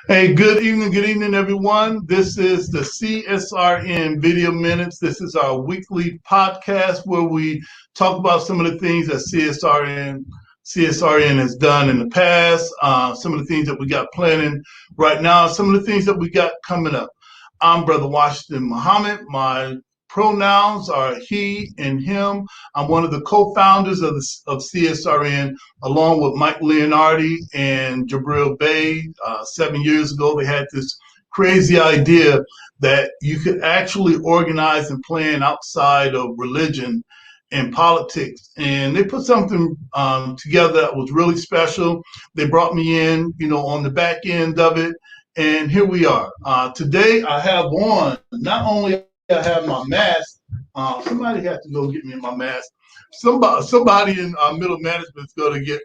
Hey, good evening, everyone. This is the CSRN Video Minutes. This is our weekly podcast where we talk about some of the things that CSRN has done in the past, some of the things that we got planning right now, some of the things that we got coming up. I'm Brother Washington Muhammad. My pronouns are he and him. I'm one of the co-founders of CSRN, along with Mike Leonardi and Jabril Bey. 7 years ago, they had this crazy idea that you could actually organize and plan outside of religion and politics. And they put something together that was really special. They brought me in, on the back end of it. And here we are. Today I have on, not only I have my mask, somebody has to go get me my mask. Somebody in middle management is going to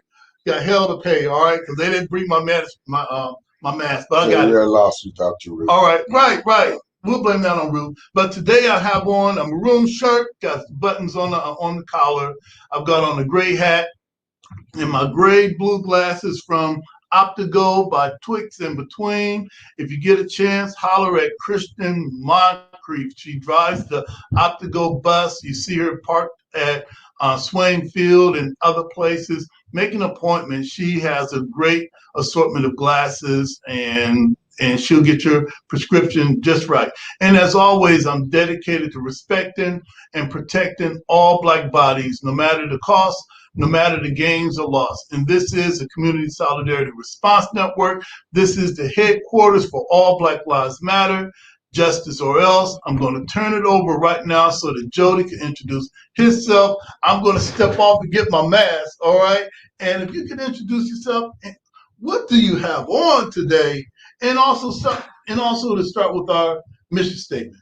got hell to pay, all right, because they didn't bring my mask, my mask, but I got it. You're lost without you, Ruth. All right, right. We'll blame that on Ruth. But today I have on a maroon shirt, got buttons on the collar. I've got on a gray hat and my gray blue glasses from Optigo by Twix in Between. If you get a chance, holler at Kristen Moncrief. She drives the Optigo bus. You see her parked at Swain Field and other places. Make an appointment. She has a great assortment of glasses and she'll get your prescription just right. And as always, I'm dedicated to respecting and protecting all Black bodies, no matter the cost, no matter the gains or loss. And this is the Community Solidarity Response Network. This is the headquarters for All Black Lives Matter, Justice or Else. I'm going to turn it over right now so that Jody can introduce himself. I'm going to step off and get my mask, all right? And if you can introduce yourself, what do you have on today? And also to start with our mission statement.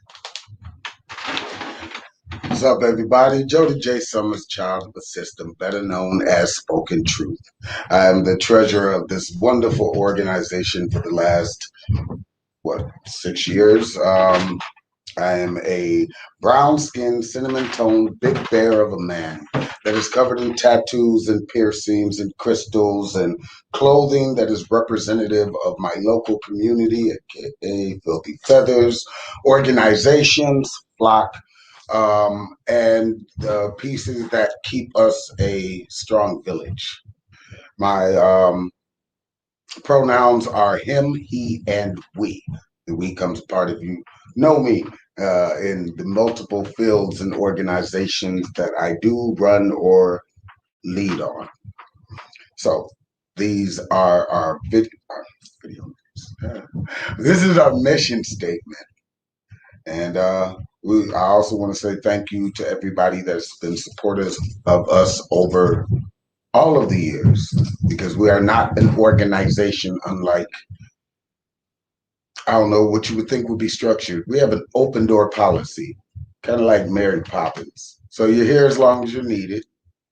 What's up, everybody? Jody J. Summers, Child of the System, better known as Spoken Truth. I am the treasurer of this wonderful organization for the last, 6 years. I am a brown-skinned, cinnamon-toned, big bear of a man that is covered in tattoos and piercings and crystals and clothing that is representative of my local community, aka Filthy Feathers, organizations, flock, and the pieces that keep us a strong village. My pronouns are him, he, and we. The we comes part of you know me in the multiple fields and organizations that I do run or lead on. So these are our video. This is our mission statement. And I also want to say thank you to everybody that's been supportive of us over all of the years, because we are not an organization unlike, I don't know what you would think would be structured. We have an open door policy, kind of like Mary Poppins. So you're here as long as you're needed.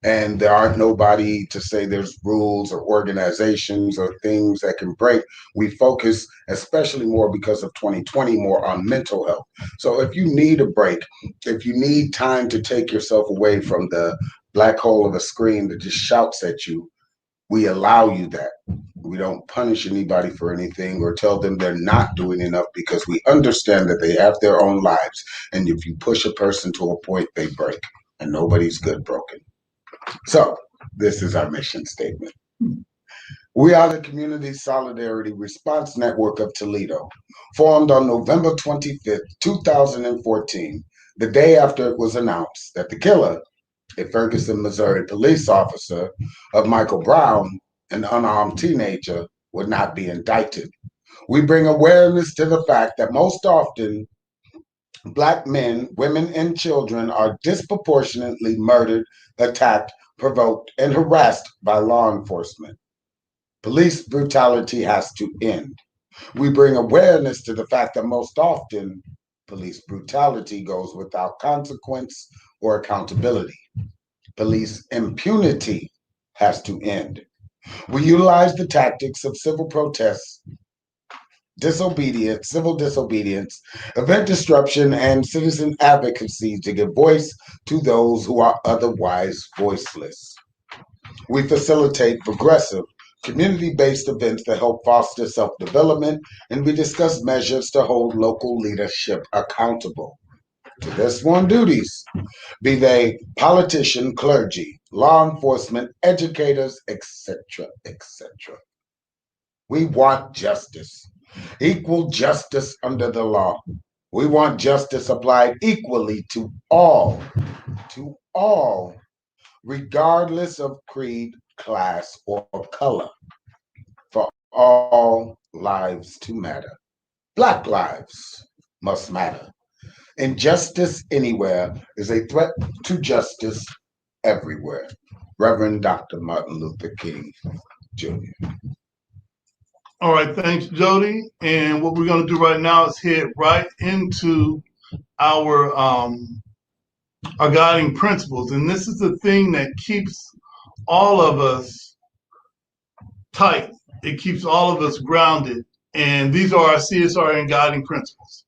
And there aren't nobody to say there's rules or organizations or things that can break. We focus, especially more because of 2020, more on mental health. So if you need a break, if you need time to take yourself away from the black hole of a screen that just shouts at you, we allow you that. We don't punish anybody for anything or tell them they're not doing enough, because we understand that they have their own lives. And if you push a person to a point, they break. And nobody's good broken. So this is our mission statement. We are the Community Solidarity Response Network of Toledo, formed on November 25th, 2014, the day after it was announced that the killer, a Ferguson, Missouri police officer of Michael Brown, an unarmed teenager, would not be indicted. We bring awareness to the fact that most often Black men, women, and children are disproportionately murdered, attacked, provoked, and harassed by law enforcement. Police brutality has to end. We bring awareness to the fact that most often police brutality goes without consequence or accountability. Police impunity has to end. We utilize the tactics of civil protests, disobedience, civil disobedience, event disruption, and citizen advocacy to give voice to those who are otherwise voiceless. We facilitate progressive community-based events that help foster self-development, and we discuss measures to hold local leadership accountable to their sworn duties, be they politician, clergy, law enforcement, educators, etc., etc. We want justice, equal justice under the law. We want justice applied equally to all, regardless of creed, class, or color, for all lives to matter. Black lives must matter. Injustice anywhere is a threat to justice everywhere. Reverend Dr. Martin Luther King, Jr. All right, thanks, Jody. And what we're going to do right now is head right into our guiding principles. And this is the thing that keeps all of us tight. It keeps all of us grounded. And these are our CSRN guiding principles.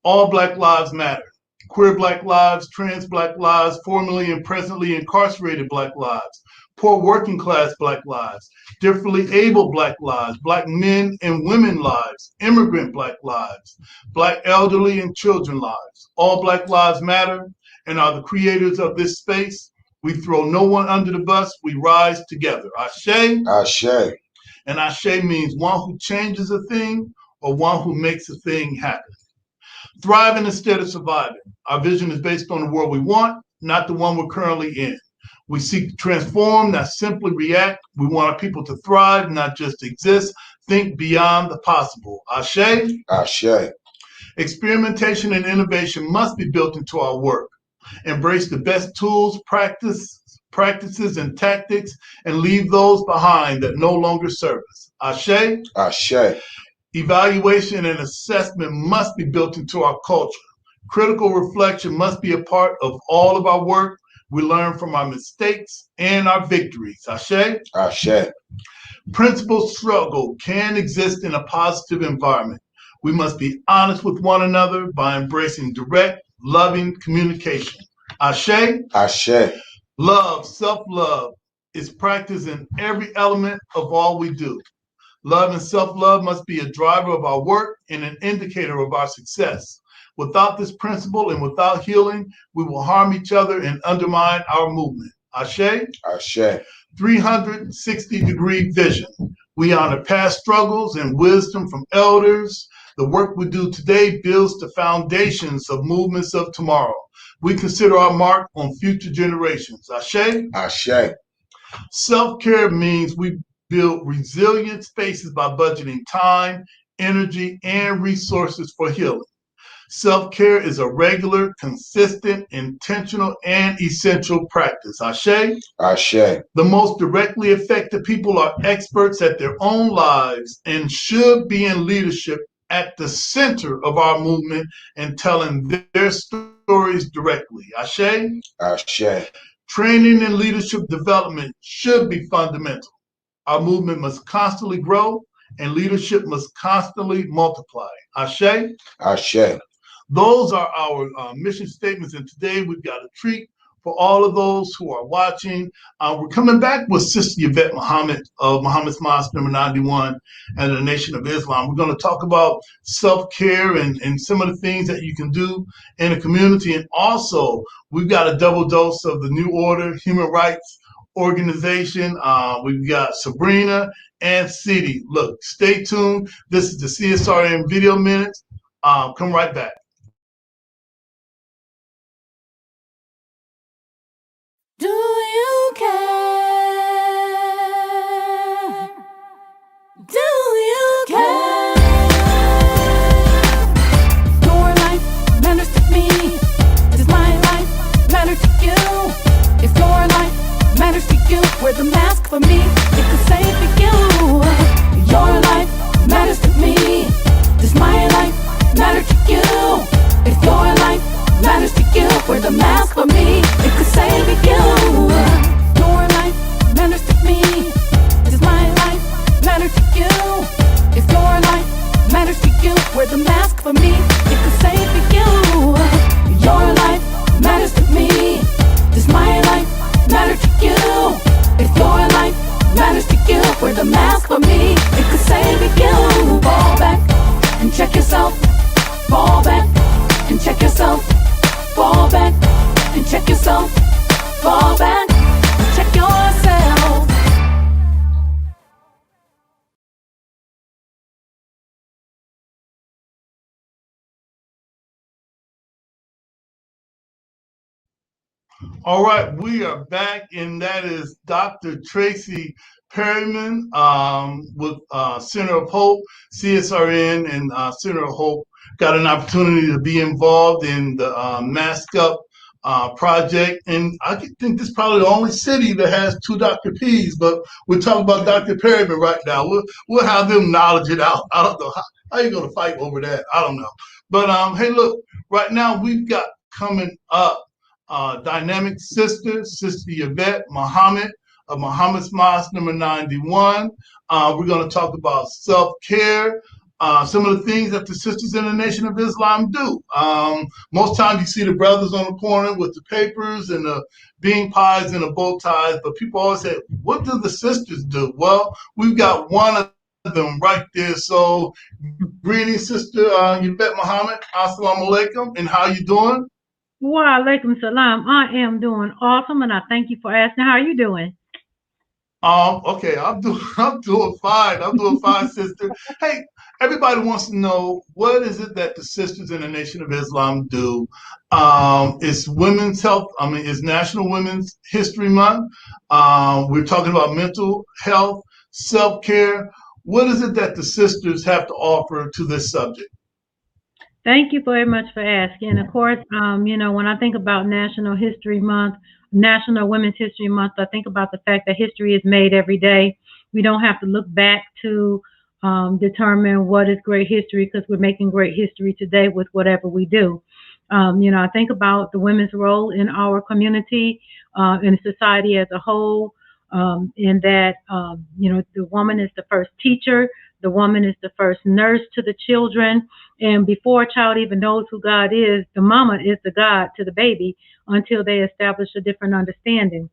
All Black lives matter. Queer Black lives, trans Black lives, formerly and presently incarcerated Black lives, poor working class Black lives, differently able Black lives, Black men and women lives, immigrant Black lives, Black elderly and children lives. All Black lives matter and are the creators of this space. We throw no one under the bus. We rise together. Ashe. Ashe. And Ashe means one who changes a thing or one who makes a thing happen. Thriving instead of surviving. Our vision is based on the world we want, not the one we're currently in. We seek to transform, not simply react. We want our people to thrive, not just exist. Think beyond the possible. Ashe? Ashe. Experimentation and innovation must be built into our work. Embrace the best tools, practices, and tactics, and leave those behind that no longer serve us. Ashe? Ashe. Evaluation and assessment must be built into our culture. Critical reflection must be a part of all of our work. We learn from our mistakes and our victories. Ashe? Ashe. Principled struggle can exist in a positive environment. We must be honest with one another by embracing direct, loving communication. Ashe? Ashe. Love, self-love is practiced in every element of all we do. Love and self-love must be a driver of our work and an indicator of our success. Without this principle and without healing, we will harm each other and undermine our movement. Ashe? Ashe. 360-degree vision. We honor past struggles and wisdom from elders. The work we do today builds the foundations of movements of tomorrow. We consider our mark on future generations. Ashe? Ashe. Self-care means we build resilient spaces by budgeting time, energy, and resources for healing. Self-care is a regular, consistent, intentional, and essential practice. Ashe? Ashe. The most directly affected people are experts at their own lives and should be in leadership at the center of our movement and telling their stories directly. Ashe? Ashe. Training and leadership development should be fundamental. Our movement must constantly grow and leadership must constantly multiply. Ashe? Ashe. Those are our mission statements. And today we've got a treat for all of those who are watching. We're coming back with Sister Yvette Muhammad of Muhammad's Mosque number 91 and the Nation of Islam. We're going to talk about self-care and some of the things that you can do in a community. And also, we've got a double dose of the New Order Human Rights Organization. We've got Sabrina and City. Look, stay tuned. This is the CSRN Video Minutes. Come right back. Do you care? Do you care? Your life matters to me. Does my life matter to you? If your life matters to you, wear the mask for me. It could save you. Your life matters to me. Does my life matter to you? If your life matters to you, wear the mask for me. It could save you. Your life matters to me. Does my life matter to you? If your life matters to you, wear the mask for me. It could save you. Your life matters to me. Does my life matter to you? If your life matters to you, wear the mask for me, it could save you. Fall back and check yourself. Fall back and check yourself. Fall back and check yourself. Fall back and check yourself. All right, we are back, and that is Dr. Tracy Perryman with Center of Hope, CSRN, and Center of Hope. Got an opportunity to be involved in the Mask Up project, and I think this is probably the only city that has two Dr. P's. But we're talking about Dr. Perryman right now. We'll have them knowledge it out. I don't know how you gonna fight over that. I don't know. But hey, look, right now we've got coming up. Dynamic Sister, Sister Yvette Muhammad of Muhammad's Mosque number 91. We're going to talk about self-care, some of the things that the Sisters in the Nation of Islam do. Most times you see the brothers on the corner with the papers and the bean pies and the bow ties, but people always say, what do the sisters do? Well, we've got one of them right there. So greetings, Sister Yvette Muhammad. Assalamu alaikum, and how you doing? Wa alaikum salam. I am doing awesome, and I thank you for asking. How are you doing? Okay, I'm doing fine. I'm doing fine, sister. Hey, everybody wants to know what is it that the Sisters in the Nation of Islam do? It's Women's Health. It's National Women's History Month. We're talking about mental health, self-care. What is it that the sisters have to offer to this subject? Thank you very much for asking. Of course, when I think about National History Month, National Women's History Month, I think about the fact that history is made every day. We don't have to look back to determine what is great history, because we're making great history today with whatever we do. I think about the women's role in our community, in society as a whole, in that, the woman is the first teacher. The woman is the first nurse to the children. And before a child even knows who God is, the mama is the God to the baby until they establish a different understanding.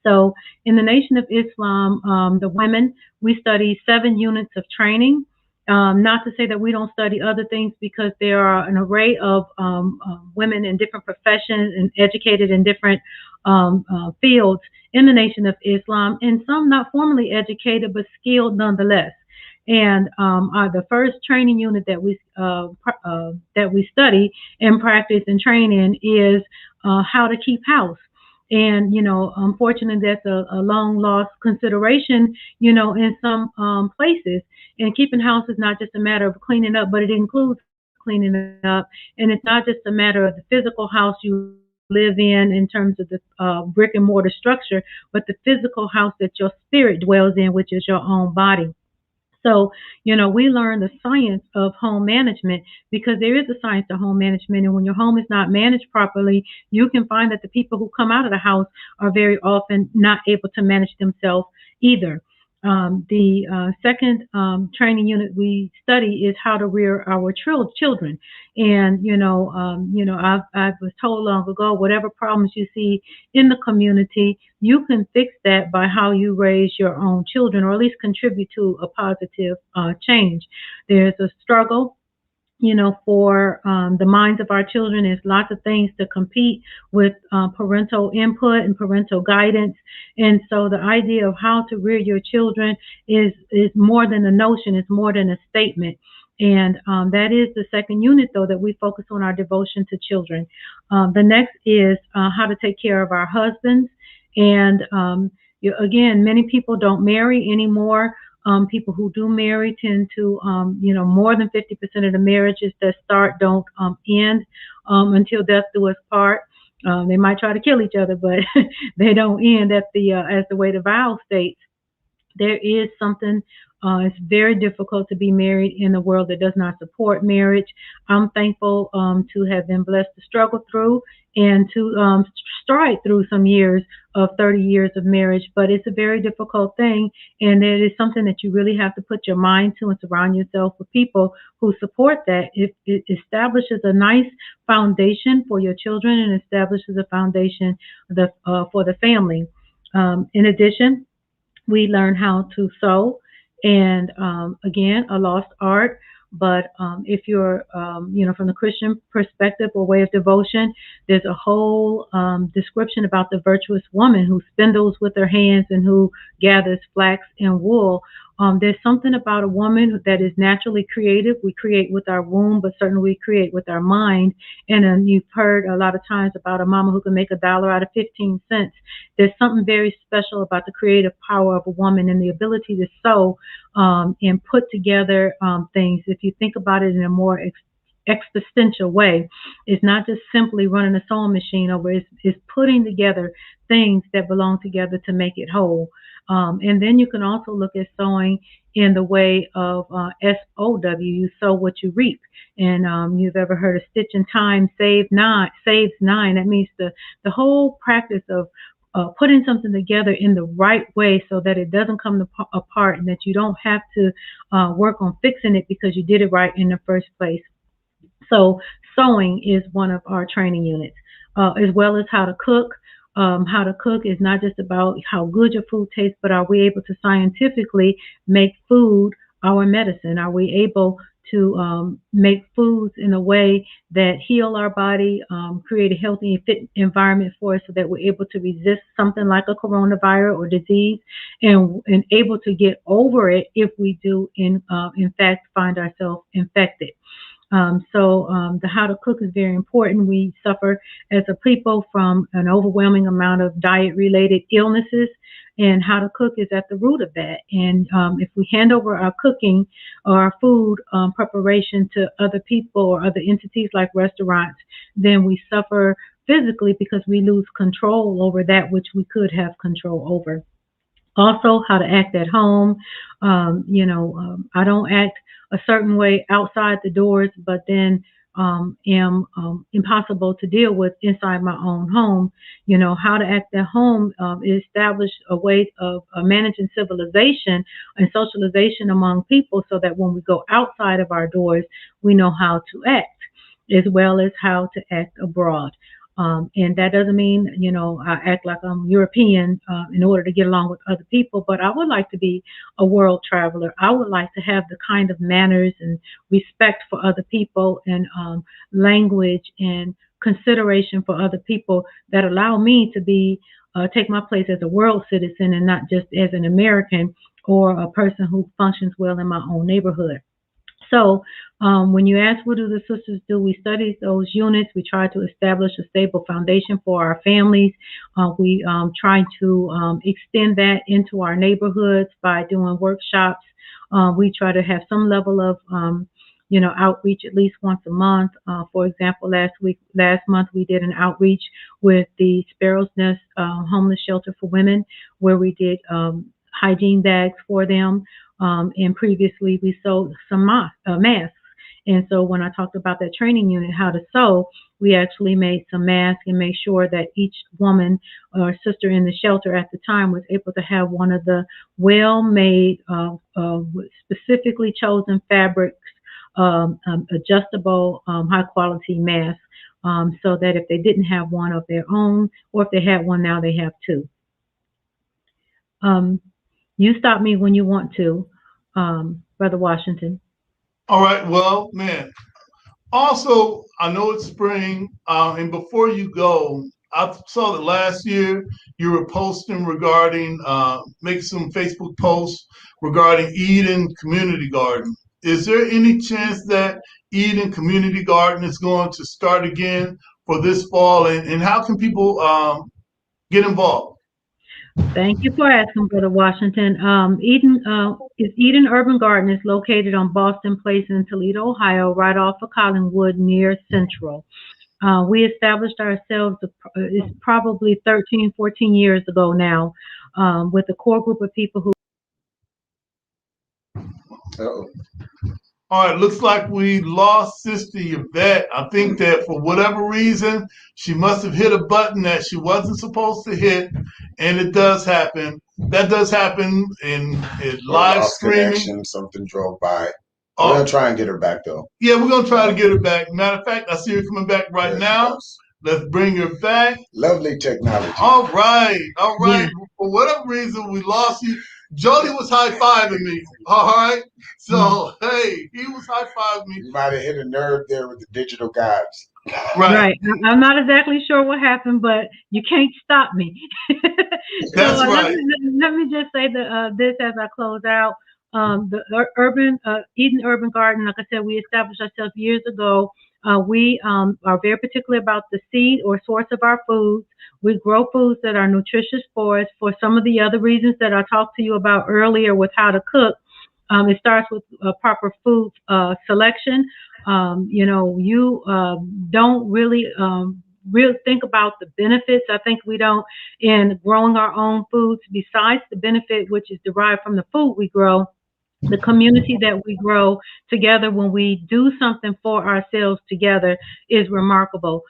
So in the Nation of Islam, the women, we study 7 units of training. Not to say that we don't study other things, because there are an array of women in different professions and educated in different fields in the Nation of Islam, and some not formally educated but skilled nonetheless. And the first training unit that we study and practice and train in is how to keep house. And unfortunately, that's a long lost consideration, in some places. And keeping house is not just a matter of cleaning up, but it includes cleaning up. And it's not just a matter of the physical house you live in terms of the brick and mortar structure, but the physical house that your spirit dwells in, which is your own body. So, we learn the science of home management, because there is a science to home management. And when your home is not managed properly, you can find that the people who come out of the house are very often not able to manage themselves either. The second training unit we study is how to rear our children. And, I was told long ago, whatever problems you see in the community, you can fix that by how you raise your own children, or at least contribute to a positive change. There's a struggle, for the minds of our children. There's lots of things to compete with parental input and parental guidance. And so the idea of how to rear your children is more than a notion, it's more than a statement. And that is the second unit, though, that we focus on our devotion to children. The next is how to take care of our husbands. And again, many people don't marry anymore. People who do marry tend to, more than 50% of the marriages that start don't end until death do us part. They might try to kill each other, but they don't end as the way the vow states. There is something, it's very difficult to be married in a world that does not support marriage. I'm thankful to have been blessed to struggle through and to stride through some years of 30 years of marriage, but it's a very difficult thing, and it is something that you really have to put your mind to and surround yourself with people who support that. It establishes a nice foundation for your children and establishes a foundation for the family. In addition, we learn how to sew, and again, a lost art. But if you're, from the Christian perspective or way of devotion, there's a whole description about the virtuous woman who spindles with her hands and who gathers flax and wool. There's something about a woman that is naturally creative. We create with our womb, but certainly we create with our mind. And you've heard a lot of times about a mama who can make $1 out of 15 cents. There's something very special about the creative power of a woman and the ability to sew and put together things. If you think about it in a more existential way, it's not just simply running a sewing machine over, it's putting together things that belong together to make it whole. And then you can also look at sewing in the way of SOW, you sow what you reap. And you've ever heard of stitch in time saves nine. That means the whole practice of putting something together in the right way so that it doesn't come apart, and that you don't have to work on fixing it because you did it right in the first place. So sewing is one of our training units, as well as how to cook. How to cook is not just about how good your food tastes, but are we able to scientifically make food our medicine? Are we able to make foods in a way that heal our body, create a healthy and fit environment for us so that we're able to resist something like a coronavirus or disease, and able to get over it if we do in fact find ourselves infected. So the how to cook is very important. We suffer as a people from an overwhelming amount of diet-related illnesses, and how to cook is at the root of that. And if we hand over our cooking or our food preparation to other people or other entities like restaurants, then we suffer physically because we lose control over that which we could have control over. Also, how to act at home. I don't act a certain way outside the doors, but then am impossible to deal with inside my own home. How to act at home establish a way of managing civilization and socialization among people so that when we go outside of our doors, we know how to act, as well as how to act abroad. And that doesn't mean, I act like I'm European in order to get along with other people, but I would like to be a world traveler. I would like to have the kind of manners and respect for other people, and language and consideration for other people that allow me to be take my place as a world citizen and not just as an American or a person who functions well in my own neighborhood. So when you ask what do the sisters do, we study those units. We try to establish a stable foundation for our families. We try to extend that into our neighborhoods by doing workshops. We try to have some level of outreach at least once a month. For example, last month we did an outreach with the Sparrow's Nest homeless shelter for women, where we did hygiene bags for them. And previously we sold some masks. And so when I talked about that training unit, how to sew, we actually made some masks and made sure that each woman or sister in the shelter at the time was able to have one of the well-made, specifically chosen fabrics, adjustable, high-quality masks, so that if they didn't have one of their own, or if they had one now, they have two. You stop me when you want to, Brother Washington. All right. Well, man. Also, I know it's spring, and before you go, I saw that last year you were posting regarding, making some Facebook posts regarding Eden Community Garden. Is there any chance that Eden Community Garden is going to start again for this fall, and how can people get involved? Thank you for asking, Brother Washington. Eden Urban Garden is located on Boston Place in Toledo, Ohio, right off of Collinwood near Central. We established ourselves, it's probably 13, 14 years ago now, with a core group of people who. Uh-oh. All right, looks like we lost Sister Yvette. I think that for whatever reason, she must have hit a button that she wasn't supposed to hit, and it does happen. That does happen in live Lost streaming. connection, something drove by. We're going to try and get her back, though. Yeah, we're going to try to get her back. Matter of fact, I see her coming back right now. Let's bring her back. Lovely technology. All right. Yeah. For whatever reason, we lost you. Jody was high-fiving me, all right? So, hey, he was high-fiving me. You might have hit a nerve there with the digital guides. Right. Right. I'm not exactly sure what happened, but you can't stop me. So That's right. let me just say that this as I close out. Urban Eden Urban Garden, like I said, we established ourselves years ago. We are very particular about the seed or source of our foods. We grow foods that are nutritious for us. For some of the other reasons that I talked to you about earlier with how to cook, it starts with proper food selection. You don't really think about the benefits. I think we don't in growing our own foods. Besides the benefit which is derived from the food we grow, the community that we grow together when we do something for ourselves together is remarkable.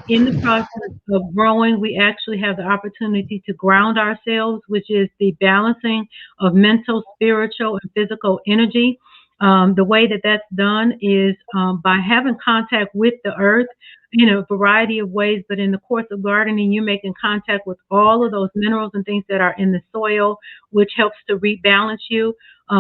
In the process of growing, we actually have the opportunity to ground ourselves, which is the balancing of mental, spiritual, and physical energy. The way that that's done is by having contact with the earth in a variety of ways. But in the course of gardening, you're making contact with all of those minerals and things that are in the soil, which helps to rebalance you.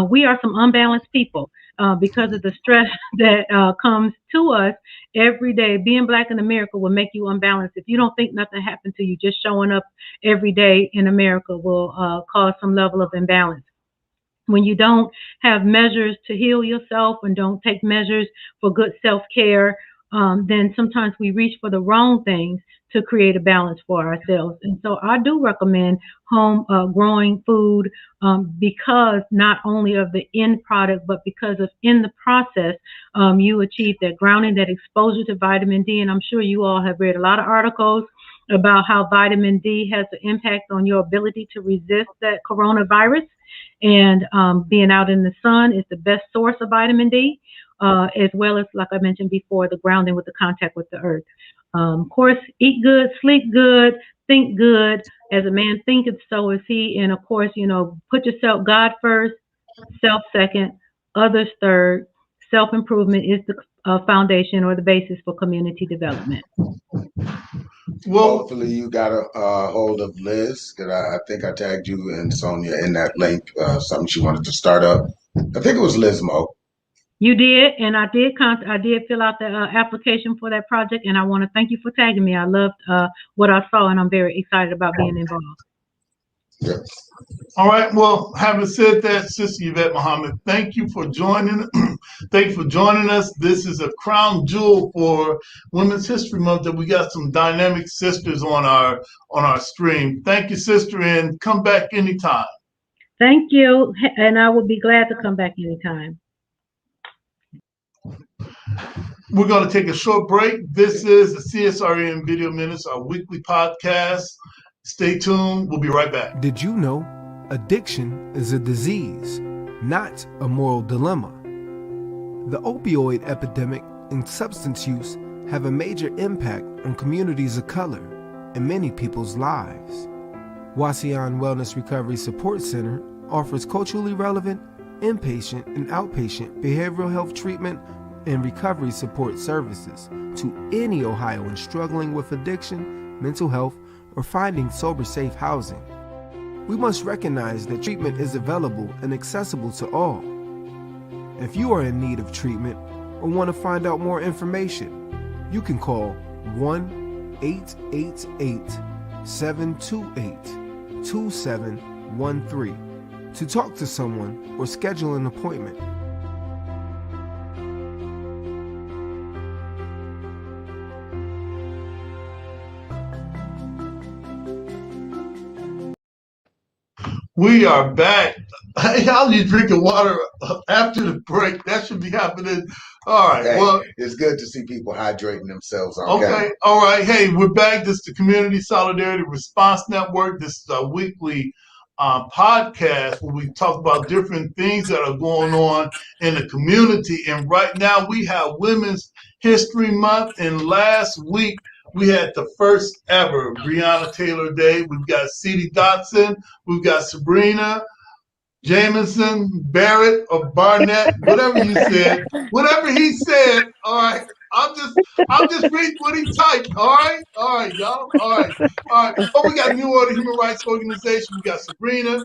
We are some unbalanced people because of the stress that comes to us every day. Being black in America will make you unbalanced. If you don't think nothing happened to you, just showing up every day in America will cause some level of imbalance. When you don't have measures to heal yourself and don't take measures for good self-care, then sometimes we reach for the wrong things to create a balance for ourselves. And so I do recommend home growing food because not only of the end product, but because of in the process, you achieve that grounding, that exposure to vitamin D. And I'm sure you all have read a lot of articles about how vitamin D has an impact on your ability to resist that coronavirus. And being out in the sun is the best source of vitamin D, as well as, like I mentioned before, the grounding with the contact with the earth. Of course, eat good, sleep good, think good. As a man thinketh, so is he. And of course, put yourself, God first, self second, others third. Self improvement is the foundation or the basis for community development. Well, hopefully you got a hold of Liz, because I think I tagged you and Sonia in that link, something she wanted to start up. I think it was Liz Mo. You did, and I did fill out the application for that project, and I want to thank you for tagging me. I loved what I saw, and I'm very excited about being involved. Yeah. All right. Well, having said that, Sister Yvette Muhammad, thank you for joining. Thank you for joining us. This is a crown jewel for Women's History Month that we got some dynamic sisters on our stream. Thank you, sister, and come back anytime. Thank you, and I will be glad to come back anytime. We're going to take a short break. This is the CSRN Video Minutes, our weekly podcast. Stay tuned. We'll be right back. Did you know addiction is a disease, not a moral dilemma? The opioid epidemic and substance use have a major impact on communities of color and many people's lives. Wasion Wellness Recovery Support Center offers culturally relevant inpatient and outpatient behavioral health treatment and recovery support services to any Ohioan struggling with addiction, mental health, or finding sober, safe housing. We must recognize that treatment is available and accessible to all. If you are in need of treatment or want to find out more information, you can call 1-888-728-2713 to talk to someone or schedule an appointment. We are back. Hey, how you drinking water after the break? That should be happening. All right. Hey, well, it's good to see people hydrating themselves. Okay. All right. Hey, we're back. This is the Community Solidarity Response Network. This is our weekly podcast where we talk about different things that are going on in the community. And right now we have Women's History Month. And last week we had the first ever Breonna Taylor Day. We've got C.D. Dotson. We've got Sabrina Jamison, Barrett, or Barnett, whatever you said, whatever he said. All right. I'll just read what he typed. All right, y'all. All right. Oh, we got New Order Human Rights Organization. We got Sabrina.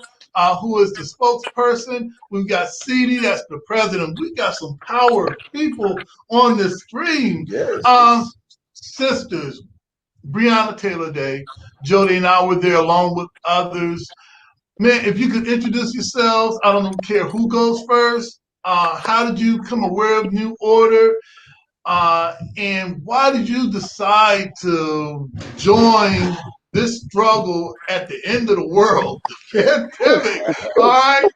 who is the spokesperson. We've got CD, that's the president. We got some power people on the stream. Yes. Sisters, Breonna Taylor Day, Jody and I were there along with others. Man, if you could introduce yourselves, I don't care who goes first. How did you come aware of New Order? And why did you decide to join this struggle at the end of the world, the pandemic? All right.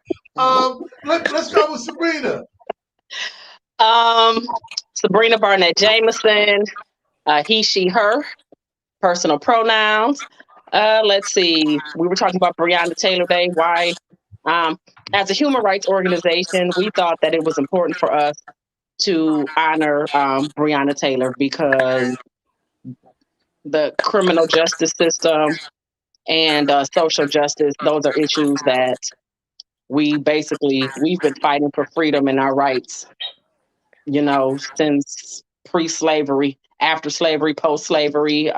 Let's start with Sabrina. Sabrina Barnett Jameson, he, she, her, personal pronouns. Let's see. We were talking about Breonna Taylor Day. Why? As a human rights organization, we thought that it was important for us to honor Breonna Taylor because the criminal justice system and social justice, those are issues that we've been fighting for freedom and our rights, since pre-slavery, after slavery, post-slavery.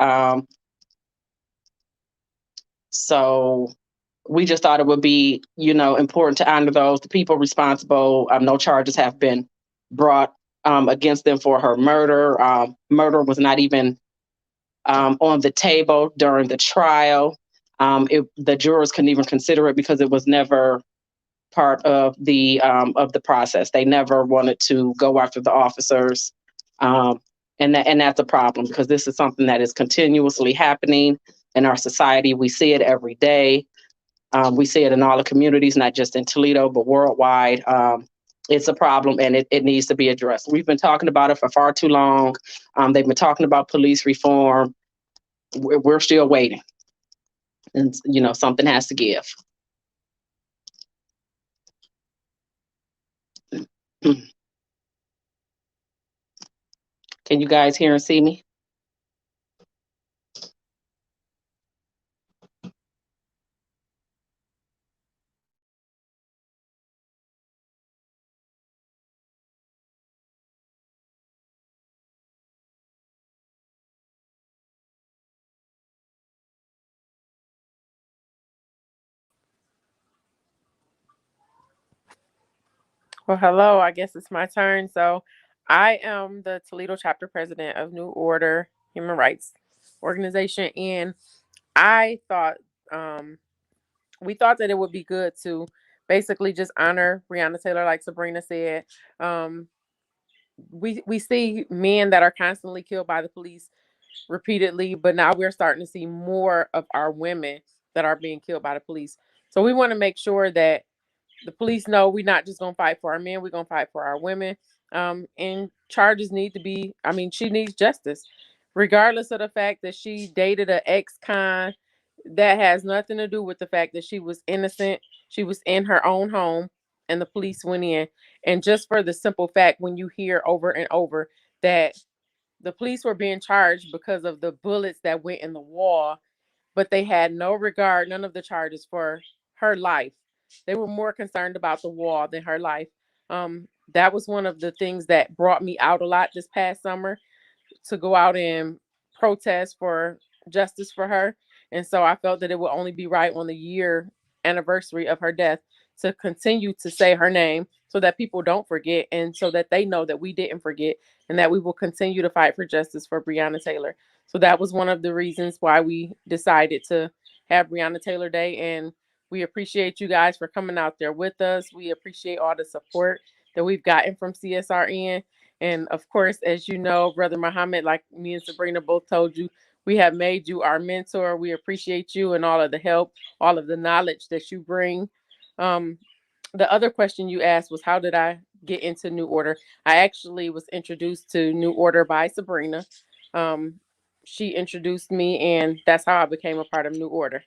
So we just thought it would be, important to honor those. The people responsible. No charges have been brought against them for her murder. Murder was not even on the table during the trial. The jurors couldn't even consider it because it was never part of the process. They never wanted to go after the officers, and that's a problem because this is something that is continuously happening in our society. We see it every day. We see it in all the communities, not just in Toledo, but worldwide. It's a problem and it needs to be addressed. We've been talking about it for far too long. They've been talking about police reform. We're still waiting. And, something has to give. Can you guys hear and see me? Well, hello. I guess it's my turn. So, I am the Toledo chapter president of New Order Human Rights Organization, and I thought we thought that it would be good to basically just honor Breonna Taylor, like Sabrina said. We see men that are constantly killed by the police repeatedly, but now we're starting to see more of our women that are being killed by the police. So we want to make sure that the police know we're not just going to fight for our men, we're going to fight for our women. And charges need to be, she needs justice. Regardless of the fact that she dated an ex-con, that has nothing to do with the fact that she was innocent. She was in her own home and the police went in. And just for the simple fact, when you hear over and over that the police were being charged because of the bullets that went in the wall, but they had no regard, none of the charges for her life. They were more concerned about the wall than her life. That was one of the things that brought me out a lot this past summer, to go out and protest for justice for her. And so I felt that it would only be right on the year anniversary of her death to continue to say her name so that people don't forget and so that they know that we didn't forget and that we will continue to fight for justice for Breonna Taylor. So that was one of the reasons why we decided to have Breonna Taylor Day. And we appreciate you guys for coming out there with us. We appreciate all the support that we've gotten from CSRN. And of course, as you know, Brother Muhammad, like me and Sabrina both told you, we have made you our mentor. We appreciate you and all of the help, all of the knowledge that you bring. The other question you asked was, how did I get into New Order? I actually was introduced to New Order by Sabrina. She introduced me, and that's how I became a part of New Order.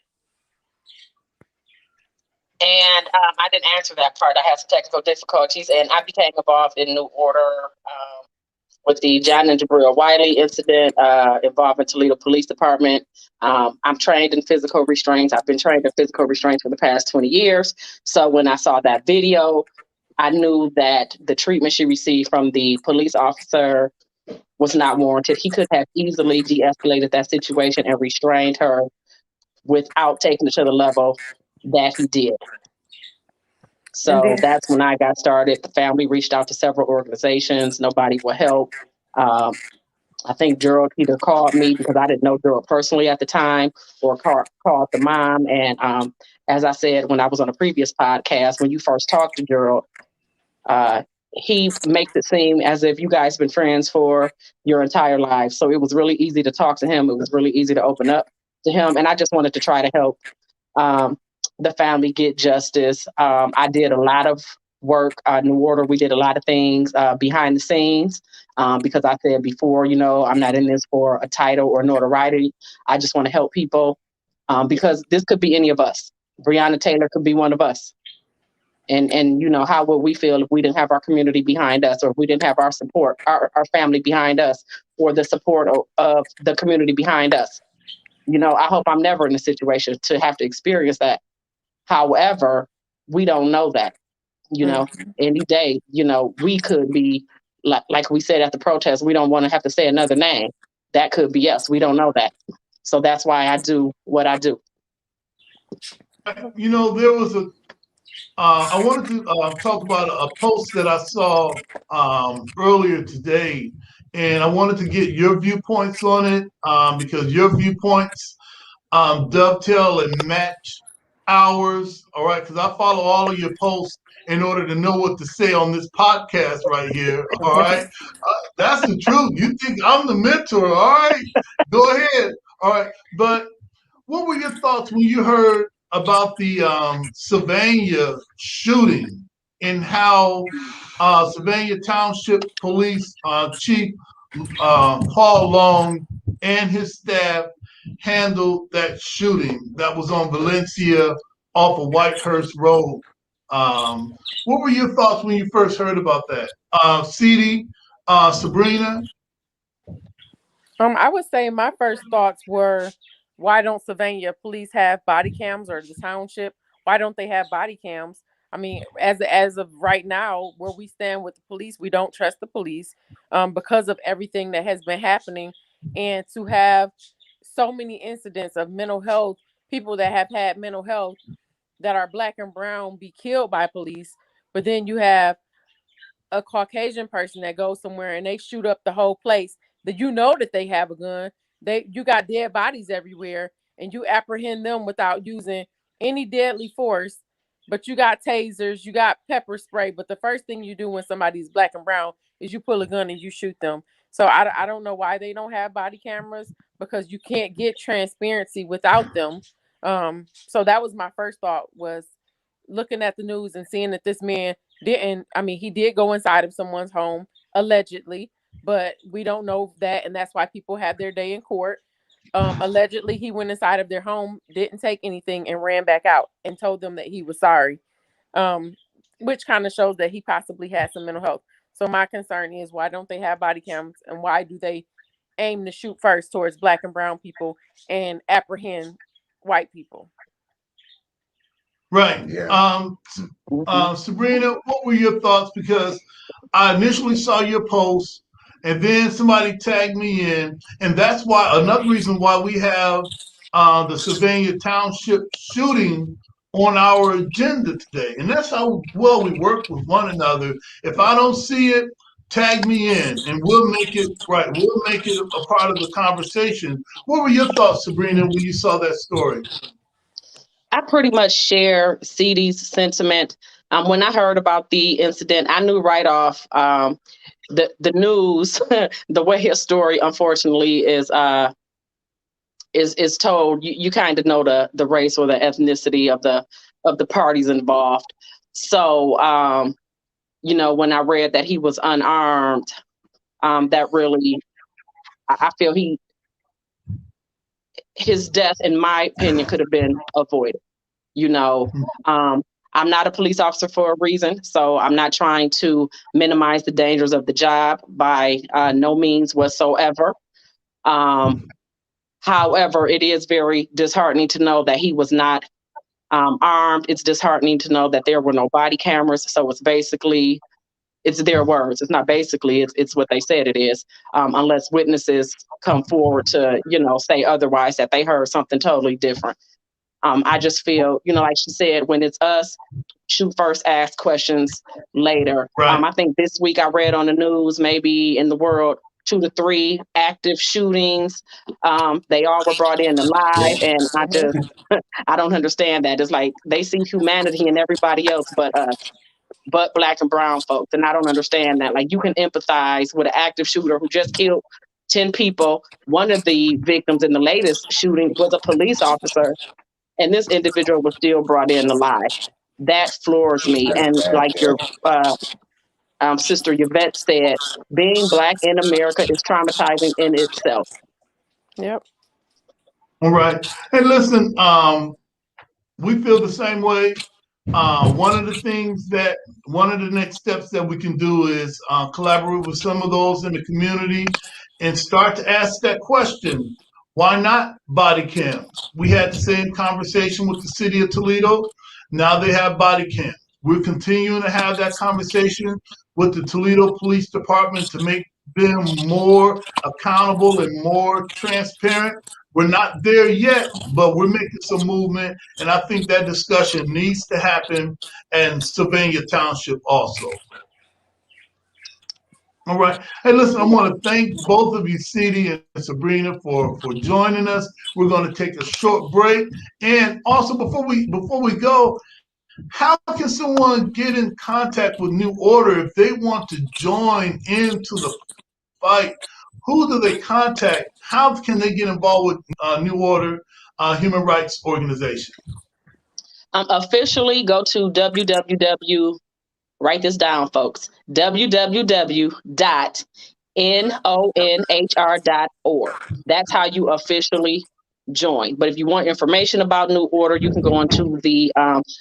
And I didn't answer that part. I had some technical difficulties, and I became involved in New Order with the John and Jabril Wiley incident involving Toledo Police Department. I'm trained in physical restraints. I've been trained in physical restraints for the past 20 years. So when I saw that video, I knew that the treatment she received from the police officer was not warranted. He could have easily de-escalated that situation and restrained her without taking it to the level that he did. And So then, that's when I got started. The family reached out to several organizations. Nobody would help. Um, I think Gerald either called me because I didn't know Gerald personally at the time, or called the mom. And as I said when I was on a previous podcast, when you first talked to Gerald, he makes it seem as if you guys been friends for your entire life. So it was really easy to talk to him. It was really easy to open up to him. And I just wanted to try to help um, the family get justice. I did a lot of work in New Order. We did a lot of things behind the scenes because I said before, I'm not in this for a title or notoriety. I just want to help people because this could be any of us. Breonna Taylor could be one of us. And how would we feel if we didn't have our community behind us, or if we didn't have our support, our family behind us, or the support of the community behind us? I hope I'm never in a situation to have to experience that. However, we don't know that, any day, we could be like we said at the protest, we don't want to have to say another name. That could be us. We don't know that. So that's why I do what I do. There was I wanted to talk about a post that I saw earlier today, and I wanted to get your viewpoints on it because your viewpoints dovetail and match ours. All right, because I follow all of your posts in order to know what to say on this podcast right here. All right, that's the truth. You think I'm the mentor? All right, go ahead. All right, but what were your thoughts when you heard about the Sylvania shooting and how Sylvania Township Police Chief Paul Long and his staff handled that shooting that was on Valencia off of Whitehurst Road? What were your thoughts when you first heard about that? CD, Sabrina? I would say my first thoughts were, why don't Sylvania police have body cams, or the township? Why don't they have body cams? I mean, as of right now, where we stand with the police, we don't trust the police because of everything that has been happening, and to have so many incidents of mental health, people that have had mental health that are black and brown be killed by police, but then you have a Caucasian person that goes somewhere and they shoot up the whole place, that that they have a gun. You got dead bodies everywhere, and you apprehend them without using any deadly force. But you got tasers, you got pepper spray. But the first thing you do when somebody's black and brown is you pull a gun and you shoot them. So I don't know why they don't have body cameras, because you can't get transparency without them. So that was my first thought, was looking at the news and seeing that this man didn't, I mean, he did go inside of someone's home allegedly, but we don't know that, and that's why people have their day in court. Allegedly he went inside of their home, didn't take anything, and ran back out and told them that he was sorry, um which kind of shows that he possibly had some mental health. So my concern is, why don't they have body cams, and why do they aim to shoot first towards black and brown people and apprehend white people? Right. Yeah. Sabrina, what were your thoughts? Because I initially saw your post, and then somebody tagged me in, and that's why another reason why we have the Sylvania Township shooting on our agenda today, and that's how well we work with one another. If I don't see it, tag me in, and we'll make it right. We'll make it a part of the conversation. What were your thoughts, Sabrina, when you saw that story? I pretty much share CD's sentiment. When I heard about the incident, I knew right off the news, the way his story unfortunately is told. You kind of know the race or the ethnicity of the parties involved. So when I read that he was unarmed, that really, I feel his death, in my opinion, could have been avoided. I'm not a police officer for a reason, so I'm not trying to minimize the dangers of the job by no means whatsoever. However, it is very disheartening to know that he was not armed. It's disheartening to know that there were no body cameras. So it's their words. It's not basically, it's what they said it is, unless witnesses come forward to, say otherwise, that they heard something totally different. I just feel, like she said, when it's us shoot first, ask questions later. Right. I think this week I read on the news, maybe in the world, 2 to 3 active shootings. They all were brought in alive, and I don't understand that. It's like they see humanity in everybody else, but Black and brown folks, and I don't understand that. Like, you can empathize with an active shooter who just killed 10 people. One of the victims in the latest shooting was a police officer, and this individual was still brought in alive. That floors me. That's And bad. like your sister Yvette said, being Black in America is traumatizing in itself. Yep. All right. Hey, listen, we feel the same way. One of the next steps that we can do is collaborate with some of those in the community and start to ask that question. Why not body cams? We had the same conversation with the city of Toledo. Now they have body cams. We're continuing to have that conversation with the Toledo Police Department to make them more accountable and more transparent. We're not there yet, but we're making some movement, and I think that discussion needs to happen in Sylvania Township also. All right. Hey, listen, I want to thank both of you, Cede and Sabrina, for joining us. We're going to take a short break. And also, before we go, how can someone get in contact with New Order if they want to join into the fight? Who do they contact? How can they get involved with New Order Human Rights Organization? Officially, go to www. Write this down, folks. www.nonhr.org. That's how you officially join. But if you want information about New Order, you can go onto the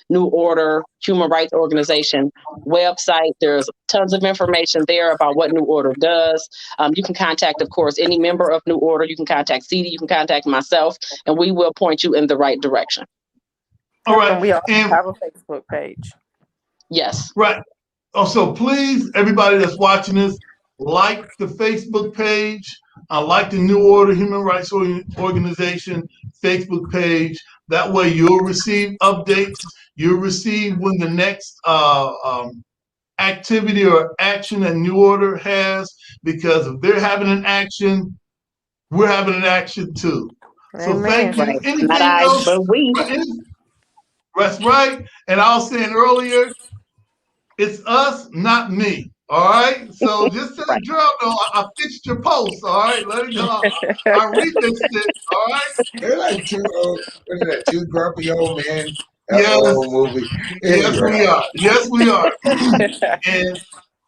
New Order Human Rights Organization website. There's tons of information there about what New Order does. You can contact, of course, any member of New Order. You can contact Cede, you can contact myself, and we will point you in the right direction. All right. And we also And have a Facebook page. Yes. right. Also, please, everybody that's watching this, like the Facebook page, like the New Order Human Rights Organization Facebook page. That way you'll receive updates. You'll receive when the next activity or action that New Order has, because if they're having an action, we're having an action too. So Amen. thank you. Right. Anything Not I, else? but we. That's right. And I was saying earlier, it's us, not me. All right. So just to the Right. drill, though, I fixed your post. All right. Let it go. I remixed it. All right. They're like two grumpy old men. That Yes. old movie. Yes, Anyway. we are. Yes, we are.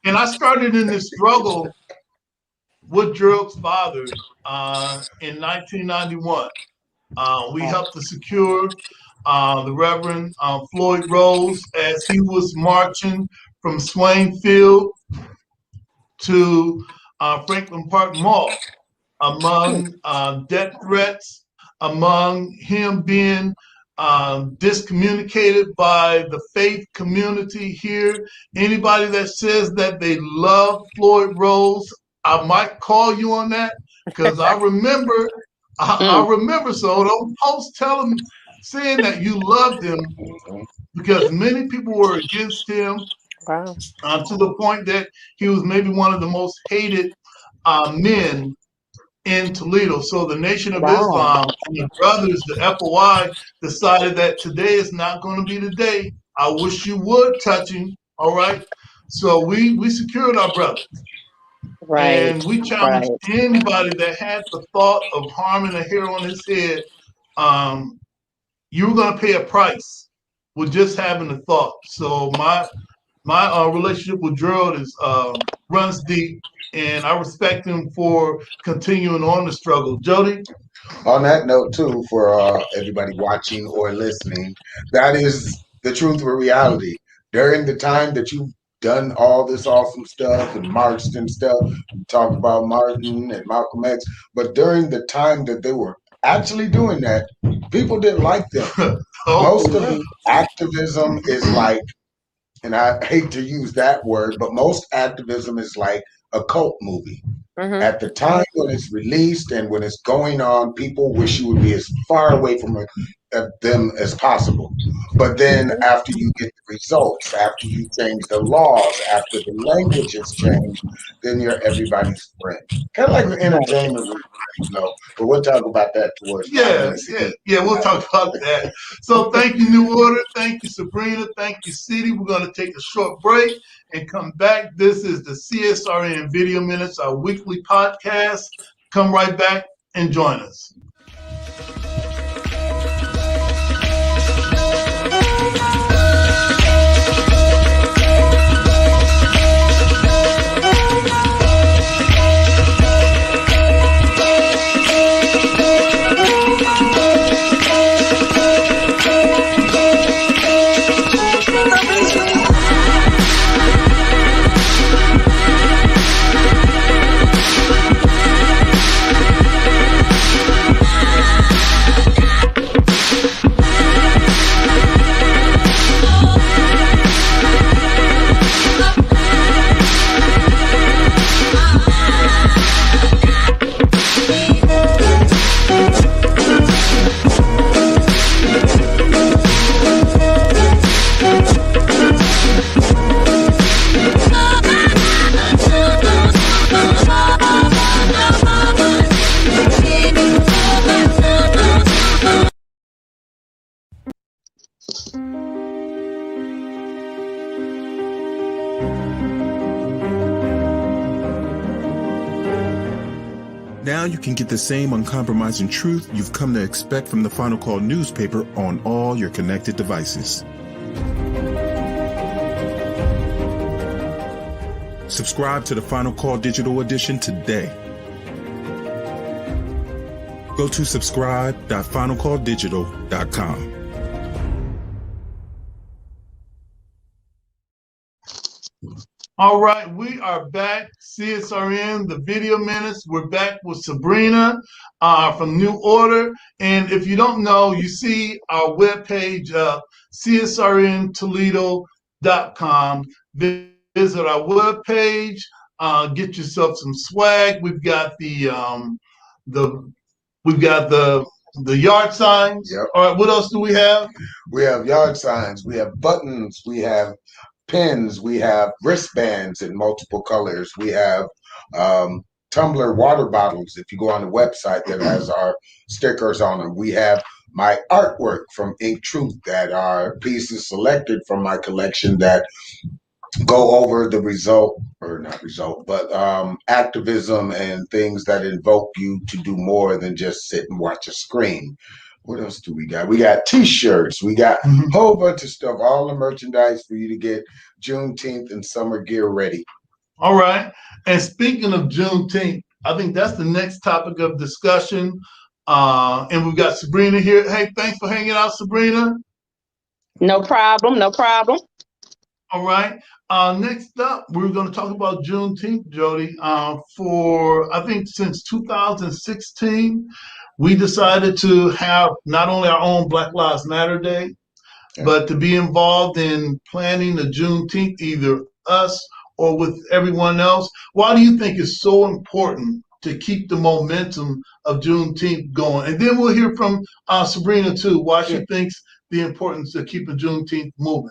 and I started in this struggle with Drill's father in 1991. We helped to secure the Reverend Floyd Rose as he was marching from Swain Field to Franklin Park Mall, among death threats, among him being discommunicated by the faith community here. Anybody that says that they love Floyd Rose, I might call you on that, because I remember. I remember, so don't post saying that you loved him, because many people were against him. Wow. To the point that he was maybe one of the most hated men in Toledo. So the Nation of Islam and the brothers, the FOI, decided that today is not going to be the day. I wish you would touch him. All right. So we secured our brothers. Right. And we challenged anybody that had the thought of harming a hair on his head. You were going to pay a price with just having the thought. So my relationship with Gerald runs deep, and I respect him for continuing on the struggle. Jody? On that note, too, for everybody watching or listening, that is the truth of reality. During the time that you've done all this awesome stuff and marched and stuff, we talked about Martin and Malcolm X, but during the time that they were actually doing that, people didn't like them. Most of activism is like, and I hate to use that word, but most activism is like a cult movie. At the time when it's released and when it's going on, people wish you would be as far away from it them as possible. But then after you get the results, after you change the laws, after the language has changed, then you're everybody's friend. Kind of like the entertainment, but we'll talk about that towards 5 minutes in. Yeah, we'll talk about that. So thank you, New Order. Thank you, Sabrina. Thank you, City. We're going to take a short break and come back. This is the CSRN Video Minutes, our weekly podcast. Come right back and join us. Now you can get the same uncompromising truth you've come to expect from the Final Call newspaper on all your connected devices. Subscribe to the Final Call Digital Edition today. Go to subscribe.finalcalldigital.com. All right, we are back. CSRN, the Video Minutes. We're back with Sabrina from New Order. And if you don't know, you see our webpage, CSRNToledo.com. Visit our webpage, get yourself some swag. We've got the yard signs. Yep. All right, what else do we have? We have yard signs, we have buttons, we have pins, we have wristbands in multiple colors, we have tumbler water bottles. If you go on the website, that has our stickers on them. We have my artwork from Ink Truth that are pieces selected from my collection that go over the activism and things that invoke you to do more than just sit and watch a screen. What else do we got? We got T-shirts. We got a whole bunch of stuff, all the merchandise for you to get Juneteenth and summer gear ready. All right. And speaking of Juneteenth, I think that's the next topic of discussion. And we've got Sabrina here. Hey, thanks for hanging out, Sabrina. No problem. No problem. All right. Next up, we're going to talk about Juneteenth, Jody. For, I think, since 2016, we decided to have not only our own Black Lives Matter Day, but to be involved in planning the Juneteenth, either us or with everyone else. Why do you think it's so important to keep the momentum of Juneteenth going? And then we'll hear from Sabrina, too, why she thinks the importance of keeping Juneteenth moving.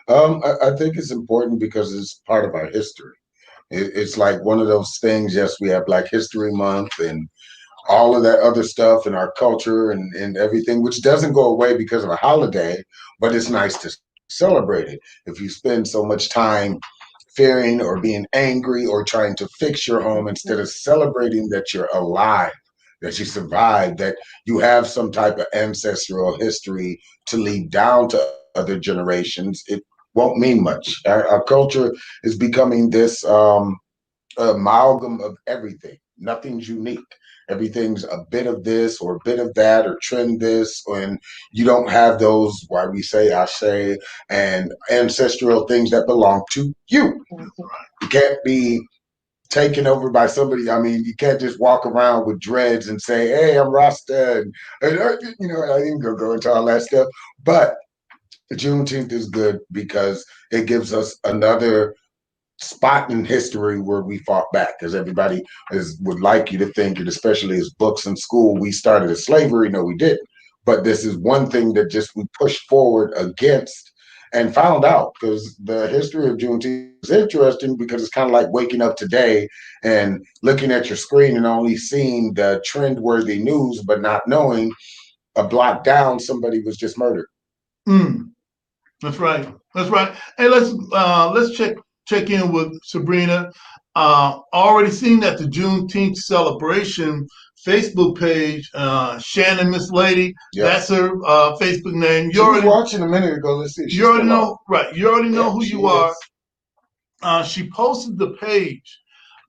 I think it's important because it's part of our history. It's like one of those things, yes, we have Black History Month and all of that other stuff in our culture and everything, which doesn't go away because of a holiday, but it's nice to celebrate it. If you spend so much time fearing or being angry or trying to fix your home instead of celebrating that you're alive, that you survived, that you have some type of ancestral history to lead down to other generations, it won't mean much. Our culture is becoming this amalgam of everything. Nothing's unique. Everything's a bit of this or a bit of that or trend this, and you don't have those, why we say Ashe, and ancestral things that belong to you. You can't be taken over by somebody. I mean, you can't just walk around with dreads and say, hey, I'm Rasta, and you know, I didn't go into all that stuff. But Juneteenth is good because it gives us another spot in history where we fought back, because everybody would like you to think, and especially as books in school, we started as slavery. No, we didn't. but this is one thing that just we pushed forward against and found out, because the history of Juneteenth is interesting, because it's kind of like waking up today and looking at your screen and only seeing the trend-worthy news, but not knowing a block down somebody was just murdered. That's right. That's right. Hey, let's check in with Sabrina. Already seen that the Juneteenth celebration Facebook page, Shannon Miss Lady. Yep. That's her Facebook name. She was watching a minute ago. Let's see. You already know, right? You already know who you are. She posted the page.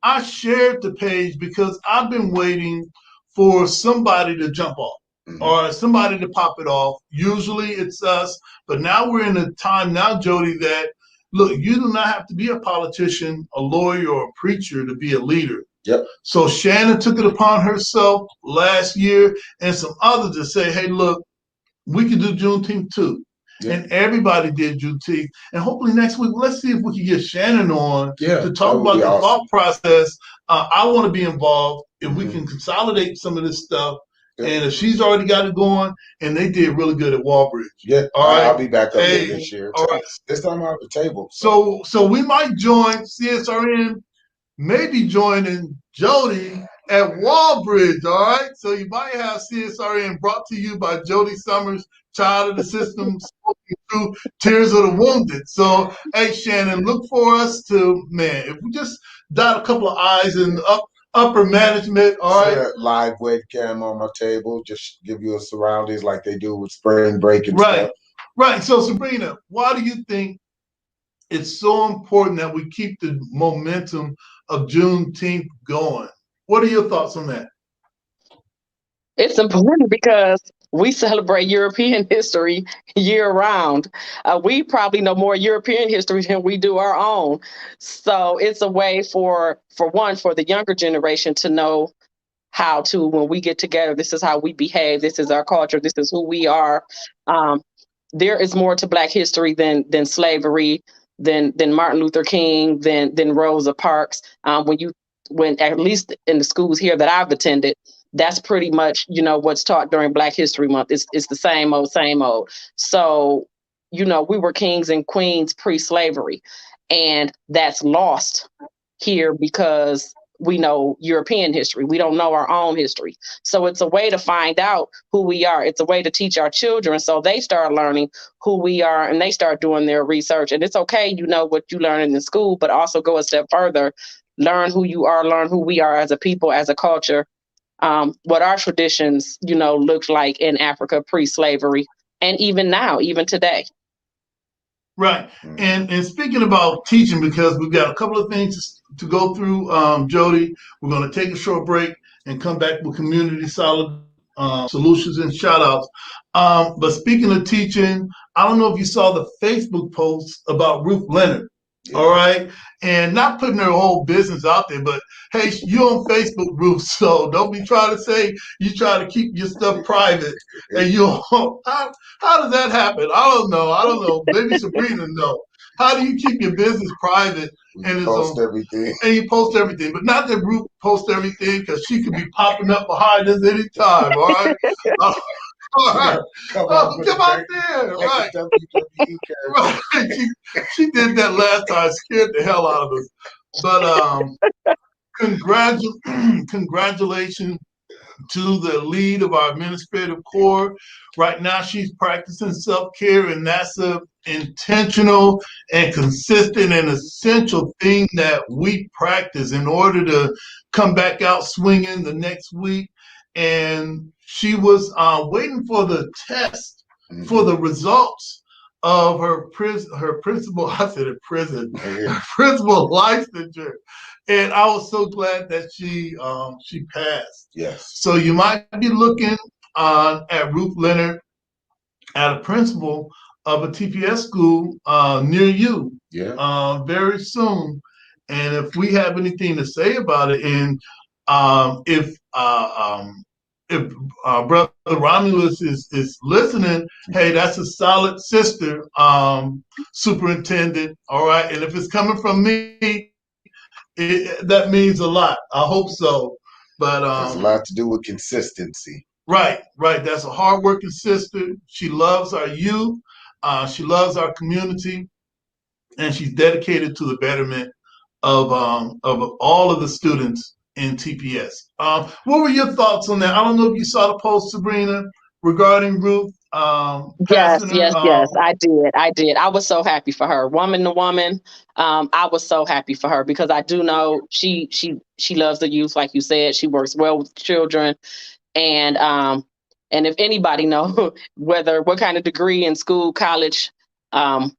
I shared the page because I've been waiting for somebody to jump off. Or somebody to pop it off. Usually it's us, but now we're in a time now, Jody, that look, you do not have to be a politician, a lawyer, or a preacher to be a leader. Yep. So Shannon took it upon herself last year and some others to say, hey, look, we can do Juneteenth too. Yeah. And everybody did Juneteenth. And hopefully next week, let's see if we can get Shannon on to talk about the thought process. I want to be involved. If we can consolidate some of this stuff. Yeah. And if she's already got it going, and they did really good at Walbridge. Yeah, all right. I'll be back up there this year. All right. This time I'll have the table. So we might join CSRN, maybe joining Jody at Walbridge, all right? So you might have CSRN brought to you by Jody Summers, Child of the System, spoken through Tears of the Wounded. So, hey, Shannon, look for us to, man, if we just dot a couple of I's in the upper management, all right? Set a live webcam on my table, just give you a surroundings like they do with spring break and stuff. Right. So, Sabrina, why do you think it's so important that we keep the momentum of Juneteenth going? What are your thoughts on that? It's important because we celebrate European history year round. We probably know more European history than we do our own. So it's a way for the younger generation to know how to, when we get together, this is how we behave. This is our culture. This is who we are. There is more to Black history than slavery, than Martin Luther King, than Rosa Parks. When at least in the schools here that I've attended, that's pretty much, what's taught during Black History Month. It's the same old, same old. So, we were kings and queens pre-slavery, and that's lost here because we know European history. We don't know our own history. So it's a way to find out who we are. It's a way to teach our children so they start learning who we are and they start doing their research. And it's okay, what you learn in the school, but also go a step further. Learn who you are, learn who we are as a people, as a culture, what our traditions, looked like in Africa pre-slavery, and even now, even today. Right. And speaking about teaching, because we've got a couple of things to go through, Jody, we're going to take a short break and come back with community solid solutions and shout outs. But speaking of teaching, I don't know if you saw the Facebook post about Ruth Leonard. Yeah. All right. And not putting her whole business out there, but hey, you're on Facebook, Ruth, so don't be trying to say you try to keep your stuff private. And how does that happen? I don't know. Maybe Sabrina knows. How do you keep your business private? And you post everything. But not that Ruth posts everything, because she could be popping up behind us anytime, all right? All right. Come out there. Right. Right. She did that last time, scared the hell out of us. But congratulations to the lead of our administrative corps. Right now, she's practicing self-care, and that's an intentional and consistent and essential thing that we practice in order to come back out swinging the next week. And she was waiting for the test for the results of her principal. I said it prison, principal licensure, and I was so glad that she passed. Yes. So you might be looking at Ruth Leonard at a principal of a TPS school near you. Yeah. Very soon, and if we have anything to say about it, and if Brother Romulus is listening, hey, that's a solid sister, superintendent, all right? And if it's coming from me, that means a lot. I hope so. But there's a lot to do with consistency. Right, right. That's a hardworking sister. She loves our youth. She loves our community, and she's dedicated to the betterment of all of the students in TPS. What were your thoughts on that? I don't know if you saw the post, Sabrina, regarding Ruth Yes, passing her. yes, yes, I did. I did. I was so happy for her, woman to woman. I was so happy for her because I do know she loves the youth, like you said. She works well with children, and if anybody know whether what kind of degree in school, college, um,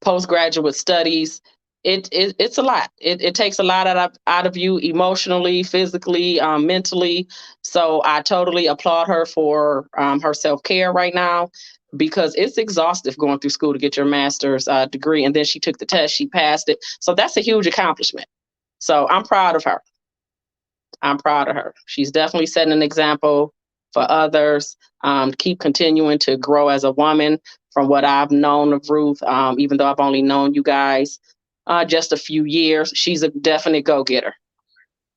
postgraduate studies, it's a lot. It takes a lot out of you emotionally, physically, mentally. So I totally applaud her for her self-care right now, because it's exhaustive going through school to get your master's degree, and then she took the test, she passed it, so that's a huge accomplishment. So I'm proud of her. I'm proud of her. She's definitely setting an example for others. Keep continuing to grow as a woman. From what I've known of Ruth, even though I've only known you guys just a few years, she's a definite go-getter.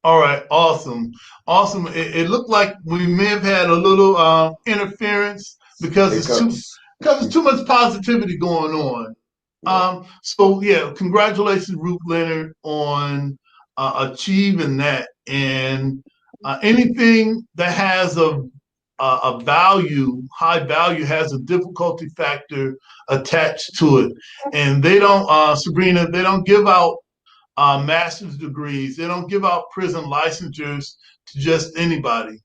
All right, awesome, awesome. It looked like we may have had a little interference Hiccups. because it's too much positivity going on. So yeah, congratulations, Ruth Leonard, on achieving that. And anything that has a value, high value, has a difficulty factor attached to it. And they don't, Sabrina, they don't give out master's degrees. They don't give out prison licensures to just anybody.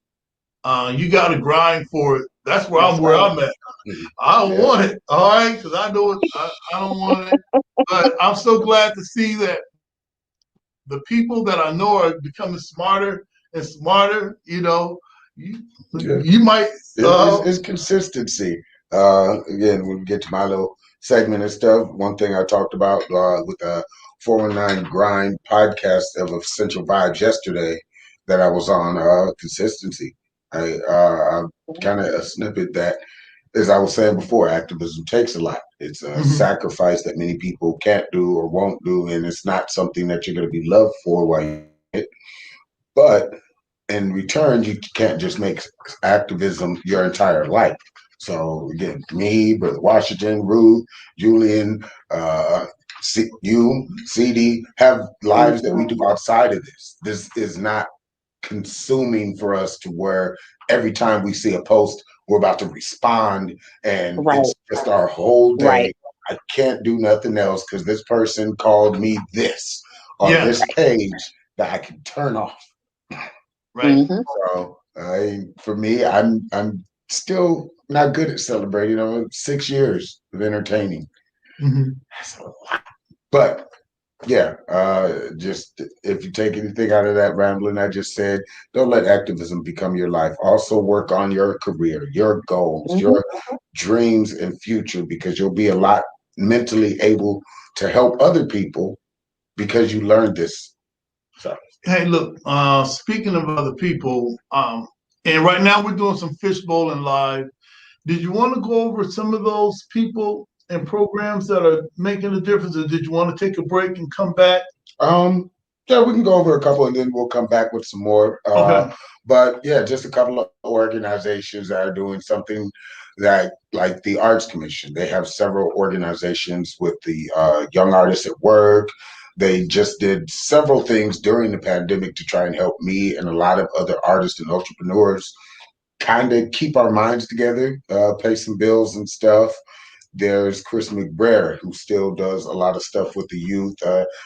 You got to grind for it. That's where That's where right. I'm at. I don't Yeah. want it, all right, because I know it. I don't want it. But I'm so glad to see that the people that I know are becoming smarter and smarter. You Yeah. you might. It's consistency. Again, when we get to my little segment and stuff, one thing I talked about with the 419 Grind podcast of Essential Vibes yesterday that I was on, consistency. I kind of a snippet that, as I was saying before, activism takes a lot. It's a sacrifice that many people can't do or won't do, and it's not something that you're going to be loved for while you do it. But in return, you can't just make activism your entire life. So again, me, Brother Washington, Ruth, Julian, you, CD, have lives that we do outside of this. This is not consuming for us to where every time we see a post, we're about to respond, and Right, it's just our whole right, day. I can't do nothing else because this person called me this on Yeah, this page that I can turn off. right. hmm So for me, I'm still not good at celebrating. I'm 6 years of entertaining. hmm That's a lot. But yeah, just if you take anything out of that rambling I just said, don't let activism become your life. Also work on your career, your goals, hmm your dreams and future, because you'll be a lot mentally able to help other people because you learned this. So Hey, look. Speaking of other people, and right now we're doing some fishbowling live. Did you want to go over some of those people and programs that are making a difference, or did you want to take a break and come back? Um, yeah, we can go over a couple and then we'll come back with some more. Okay. But yeah, just a couple of organizations that are doing something that, like the Arts Commission. They have several organizations with the young artists at work. They just did several things during the pandemic to try and help me and a lot of other artists and entrepreneurs kind of keep our minds together, pay some bills and stuff. There's Chris McBrayer, who still does a lot of stuff with the youth.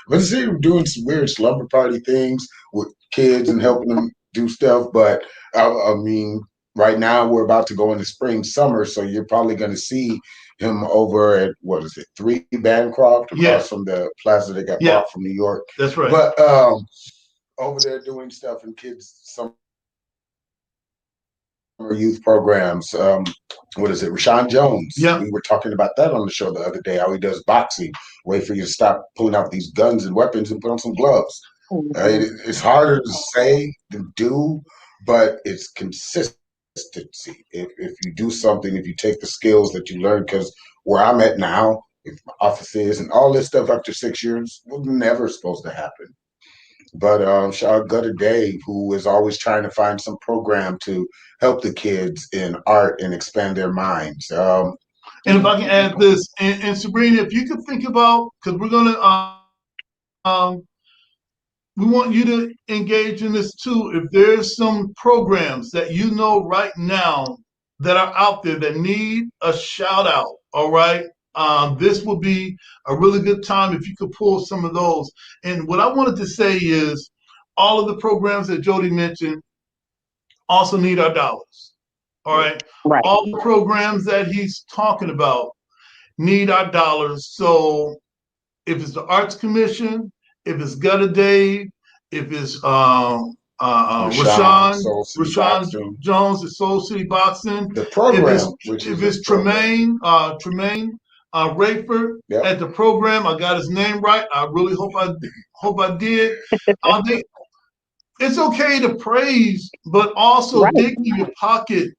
But see, doing some weird slumber party things with kids and helping them do stuff. But I mean, right now we're about to go into spring, summer, so you're probably going to see him over at what is it, 3 Bancroft Yeah. across from the plaza that got Yeah. bought from New York. That's right. But over there doing stuff and kids, some youth programs. What is it? Rashawn Jones. Yeah. We were talking about that on the show the other day, how he does boxing. Wait for you to stop pulling out these guns and weapons and put on some gloves. hmm It's harder to say than do, but it's consistency. If you do something, if you take the skills that you learn, because where I'm at now, with my offices and all this stuff after 6 years, was never supposed to happen. But shout out Gutter Dave, who is always trying to find some program to help the kids in art and expand their minds. And if I can add this, and Sabrina, if you could think about, because we're gonna um, we want you to engage in this too. If there's some programs that you know right now that are out there that need a shout out, all right, this will be a really good time if you could pull some of those. And what I wanted to say is all of the programs that Jody mentioned also need our dollars, all right? Right. All the programs that he's talking about need our dollars. So if it's the Arts Commission, if it's Gutter Dave, if it's Rashawn, Soul City Rashawn Boxing, Jones at Soul City Boxing, the program, if it's Tremaine Rayford Yep. at the program, I got his name right. I really hope I did. It's okay to praise, but also Right. dig in your pocket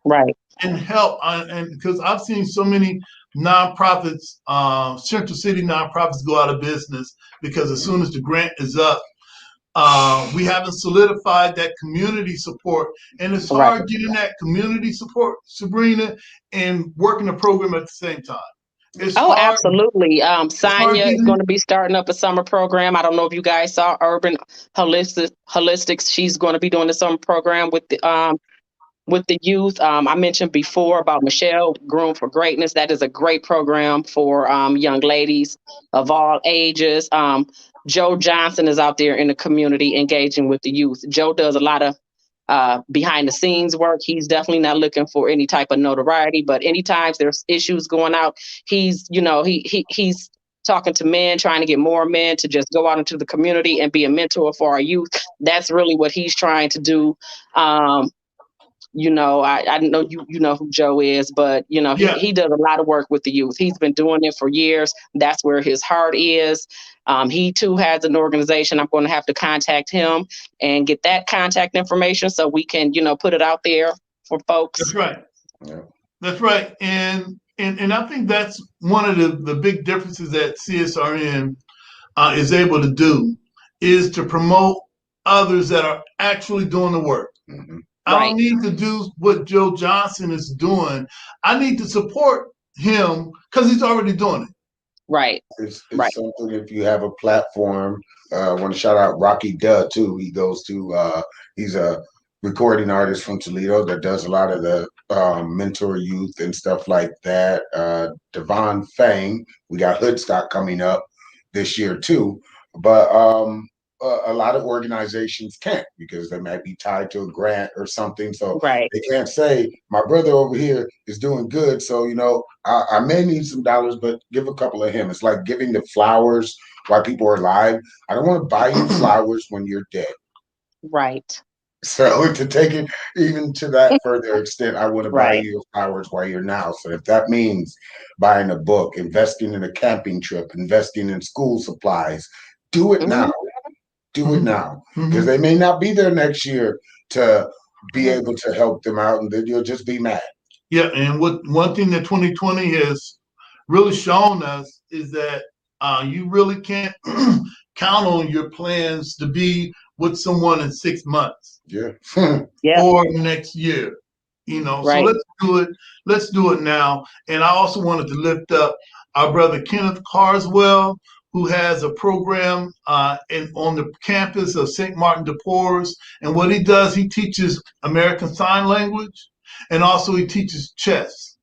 Right. and help. And because I've seen so many nonprofits, Central City nonprofits, go out of business because as soon as the grant is up, we haven't solidified that community support, and it's hard getting that community support, Sabrina, and working the program at the same time. It's hard. Absolutely. Sonia is going to be starting up a summer program. I don't know if you guys saw Urban Holistics. She's going to be doing the summer program with the youth. I mentioned before about Michelle Groom for Greatness. That is a great program for young ladies of all ages. Joe Johnson is out there in the community engaging with the youth. Joe does a lot of behind the scenes work. He's definitely not looking for any type of notoriety, but anytime there's issues going out, he's talking to men, trying to get more men to just go out into the community and be a mentor for our youth. That's really what he's trying to do. I know you know who Joe is, but he does a lot of work with the youth. He's been doing it for years. That's where his heart is. He too has an organization. I'm going to have to contact him and get that contact information so we can, put it out there for folks. That's right. Yeah. That's right. And I think that's one of the big differences that CSRN is able to do is to promote others that are actually doing the work. Mm-hmm. I don't need to do what Joe Johnson is doing. I need to support him because he's already doing it. Right. It's something if you have a platform. I want to shout out Rocky Dudd too. He goes to he's a recording artist from Toledo that does a lot of the mentor youth and stuff like that. Devon Fang, we got Hoodstock coming up this year too. But a lot of organizations can't because they might be tied to a grant or something. So they can't say, my brother over here is doing good. So, I may need some dollars, but give a couple of him. It's like giving the flowers while people are alive. I don't want to buy you flowers when you're dead. Right. So to take it even to that further extent, I want to buy you flowers while you're now. So if that means buying a book, investing in a camping trip, investing in school supplies, do it now. Do it now, because they may not be there next year to be able to help them out, and then you'll just be mad. Yeah, and one thing that 2020 has really shown us is that you really can't count on your plans to be with someone in 6 months. Yeah. Or next year. So let's do it. Let's do it now. And I also wanted to lift up our brother Kenneth Carswell, who has a program on the campus of St. Martin de Porres. And what he does, he teaches American Sign Language, and also he teaches chess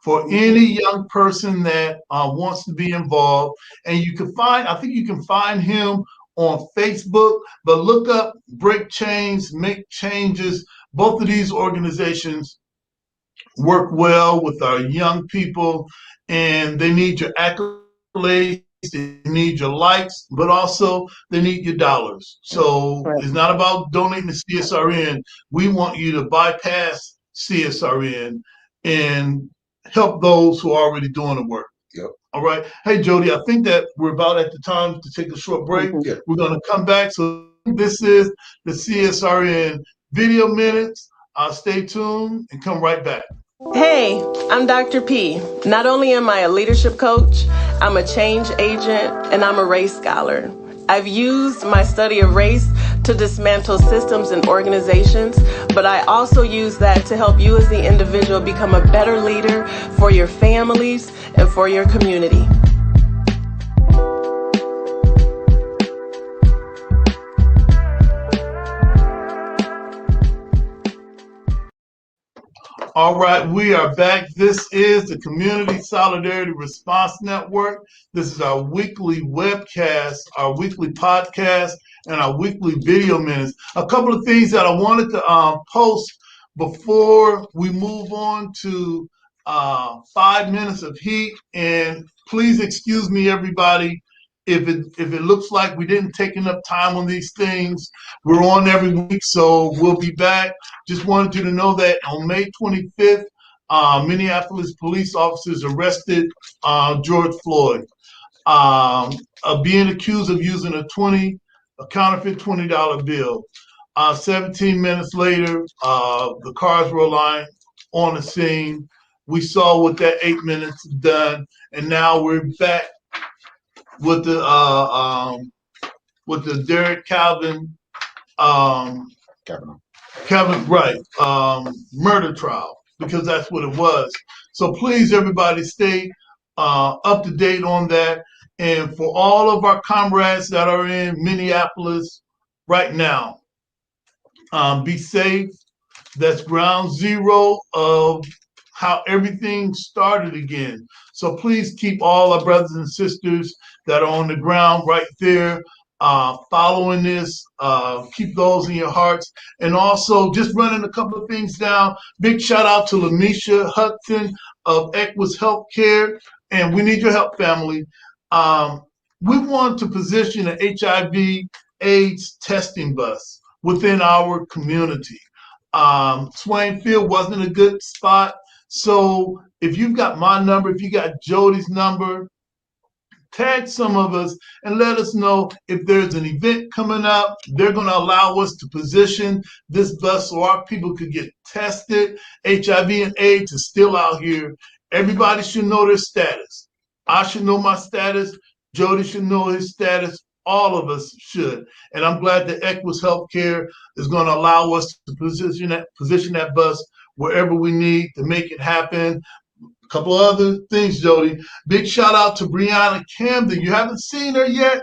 for any young person that wants to be involved. And I think you can find him on Facebook, but look up Break Chains, Make Changes. Both of these organizations work well with our young people, and they need your accolades. They need your likes, but also they need your dollars. So it's not about donating to CSRN. We want you to bypass CSRN and help those who are already doing the work. Yep. All right. Hey, Jody, I think that we're about at the time to take a short break. Yeah. We're going to come back. So this is the CSRN Video Minutes. Stay tuned and come right back. Hey, I'm Dr. P. Not only am I a leadership coach, I'm a change agent and I'm a race scholar. I've used my study of race to dismantle systems and organizations, but I also use that to help you as the individual become a better leader for your families and for your community. All right, we are back. This is the Community Solidarity Response Network. This is our weekly webcast, our weekly podcast, and our weekly video minutes. A couple of things that I wanted to post before we move on to 5 minutes of heat. And please excuse me, everybody, if it looks like we didn't take enough time on these things. We're on every week, so we'll be back. Just wanted you to know that on May 25th, Minneapolis police officers arrested George Floyd, being accused of using a counterfeit $20 bill. 17 minutes later, the cars were aligned on the scene. We saw what that 8 minutes done, and now we're back with the Derek Calvin Right, murder trial, because that's what it was. So please, everybody, stay up to date on that. And for all of our comrades that are in Minneapolis right now, be safe. That's ground zero of how everything started again. So please keep all our brothers and sisters that are on the ground right there following this. Keep those in your hearts. And also just running a couple of things down. Big shout out to Lamisha Hudson of Equus Healthcare. And we need your help, family. We want to position an HIV AIDS testing bus within our community. Swain Field wasn't a good spot. So if you've got my number, if you got Jody's number, tag some of us and let us know if there's an event coming up. They're going to allow us to position this bus so our people could get tested. HIV and AIDS is still out here. Everybody should know their status. I should know my status. Jody should know his status. All of us should. And I'm glad that Equus Healthcare is going to allow us to position that bus wherever we need to make it happen. A couple of other things, Jody. Big shout out to Brianna Camden. You haven't seen her yet,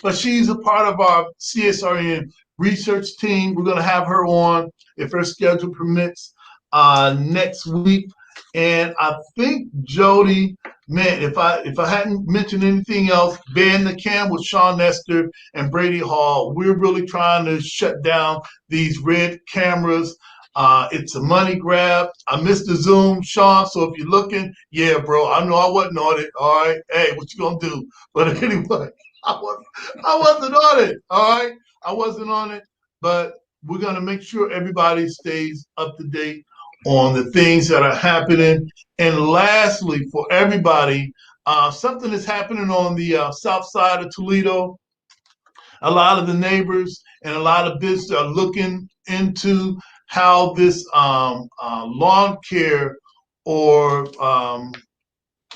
but she's a part of our CSRN research team. We're going to have her on, if her schedule permits, next week. And I think, Jody, man, if I hadn't mentioned anything else, ban the cam with Sean Nestor and Brady Hall. We're really trying to shut down these red cameras. It's a money grab. I missed the Zoom, Sean. So if you're looking, yeah, bro, I know I wasn't on it. All right, hey, what you gonna do? But anyway, I wasn't on it. All right, I wasn't on it. But we're gonna make sure everybody stays up to date on the things that are happening. And lastly, for everybody, something is happening on the south side of Toledo. A lot of the neighbors and a lot of businesses are looking into how this lawn care or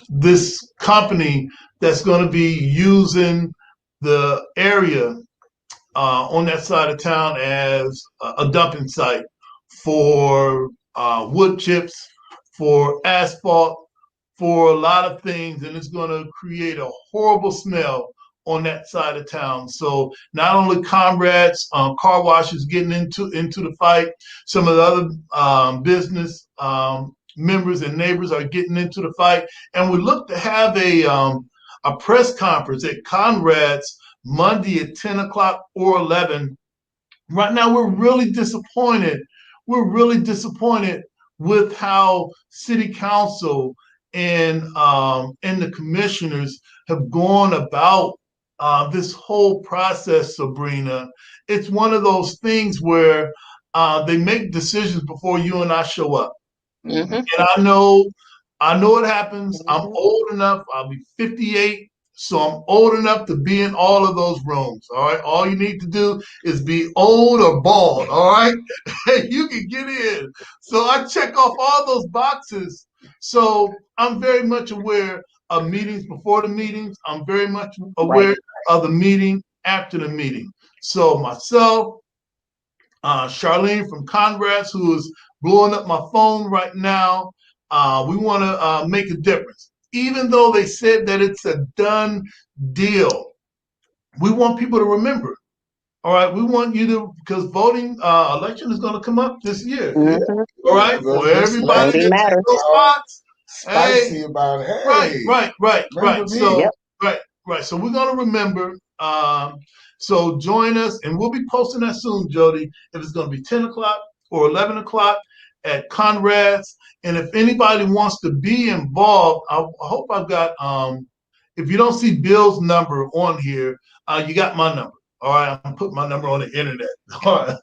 this company that's going to be using the area on that side of town as a dumping site for wood chips, for asphalt, for a lot of things, and it's going to create a horrible smell on that side of town. So not only comrades, car washes getting into the fight, some of the other business members and neighbors are getting into the fight, and we look to have a press conference at Conrad's Monday at 10 o'clock or 11. Right now, we're really disappointed. We're really disappointed with how City Council and the commissioners have gone about this whole process, Sabrina. It's one of those things where they make decisions before you and I show up. Mm-hmm. And I know it happens. Mm-hmm. I'm old enough. I'll be 58. So I'm old enough to be in all of those rooms. All right. All you need to do is be old or bald. All right. You can get in. So I check off all those boxes. So I'm very much aware of meetings before the meetings. I'm very much aware of the meeting after the meeting. So myself, Charlene from Conrad's, who is blowing up my phone right now, we want to make a difference. Even though they said that it's a done deal, we want people to remember. All right, we want you to, because voting election is going to come up this year. Mhm. All right, for everybody Voting that takes matters. those spots. Spicy Hey, about, right, hey, right, right, remember right. me? So, Yep. right. So we're going to remember. So join us, and we'll be posting that soon, Jody. If it's going to be 10 o'clock or 11 o'clock at Conrad's, and if anybody wants to be involved, I hope I've got. If you don't see Bill's number on here, you got my number. All right, I'm putting my number on the internet. All right.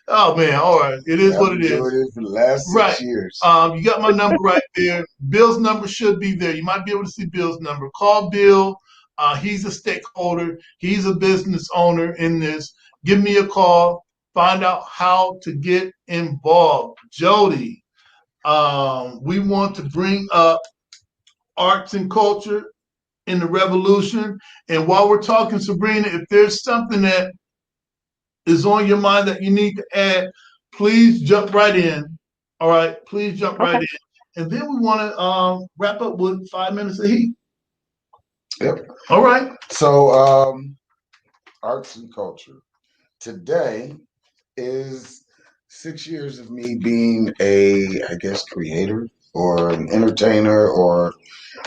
Oh man, all right. It is I've what been it is. doing it for the last 6 Right. years. You got my number right there. Bill's number should be there. You might be able to see Bill's number. Call Bill. He's a stakeholder. He's a business owner in this. Give me a call. Find out how to get involved. Jody, we want to bring up arts and culture in the revolution. And while we're talking, Sabrina, if there's something that is on your mind that you need to add, please jump right in. All right, please jump right Okay. in. And then we want to wrap up with 5 minutes of heat. Yep. All right. So, arts and culture. Today is 6 years of me being a, I guess, creator or an entertainer, or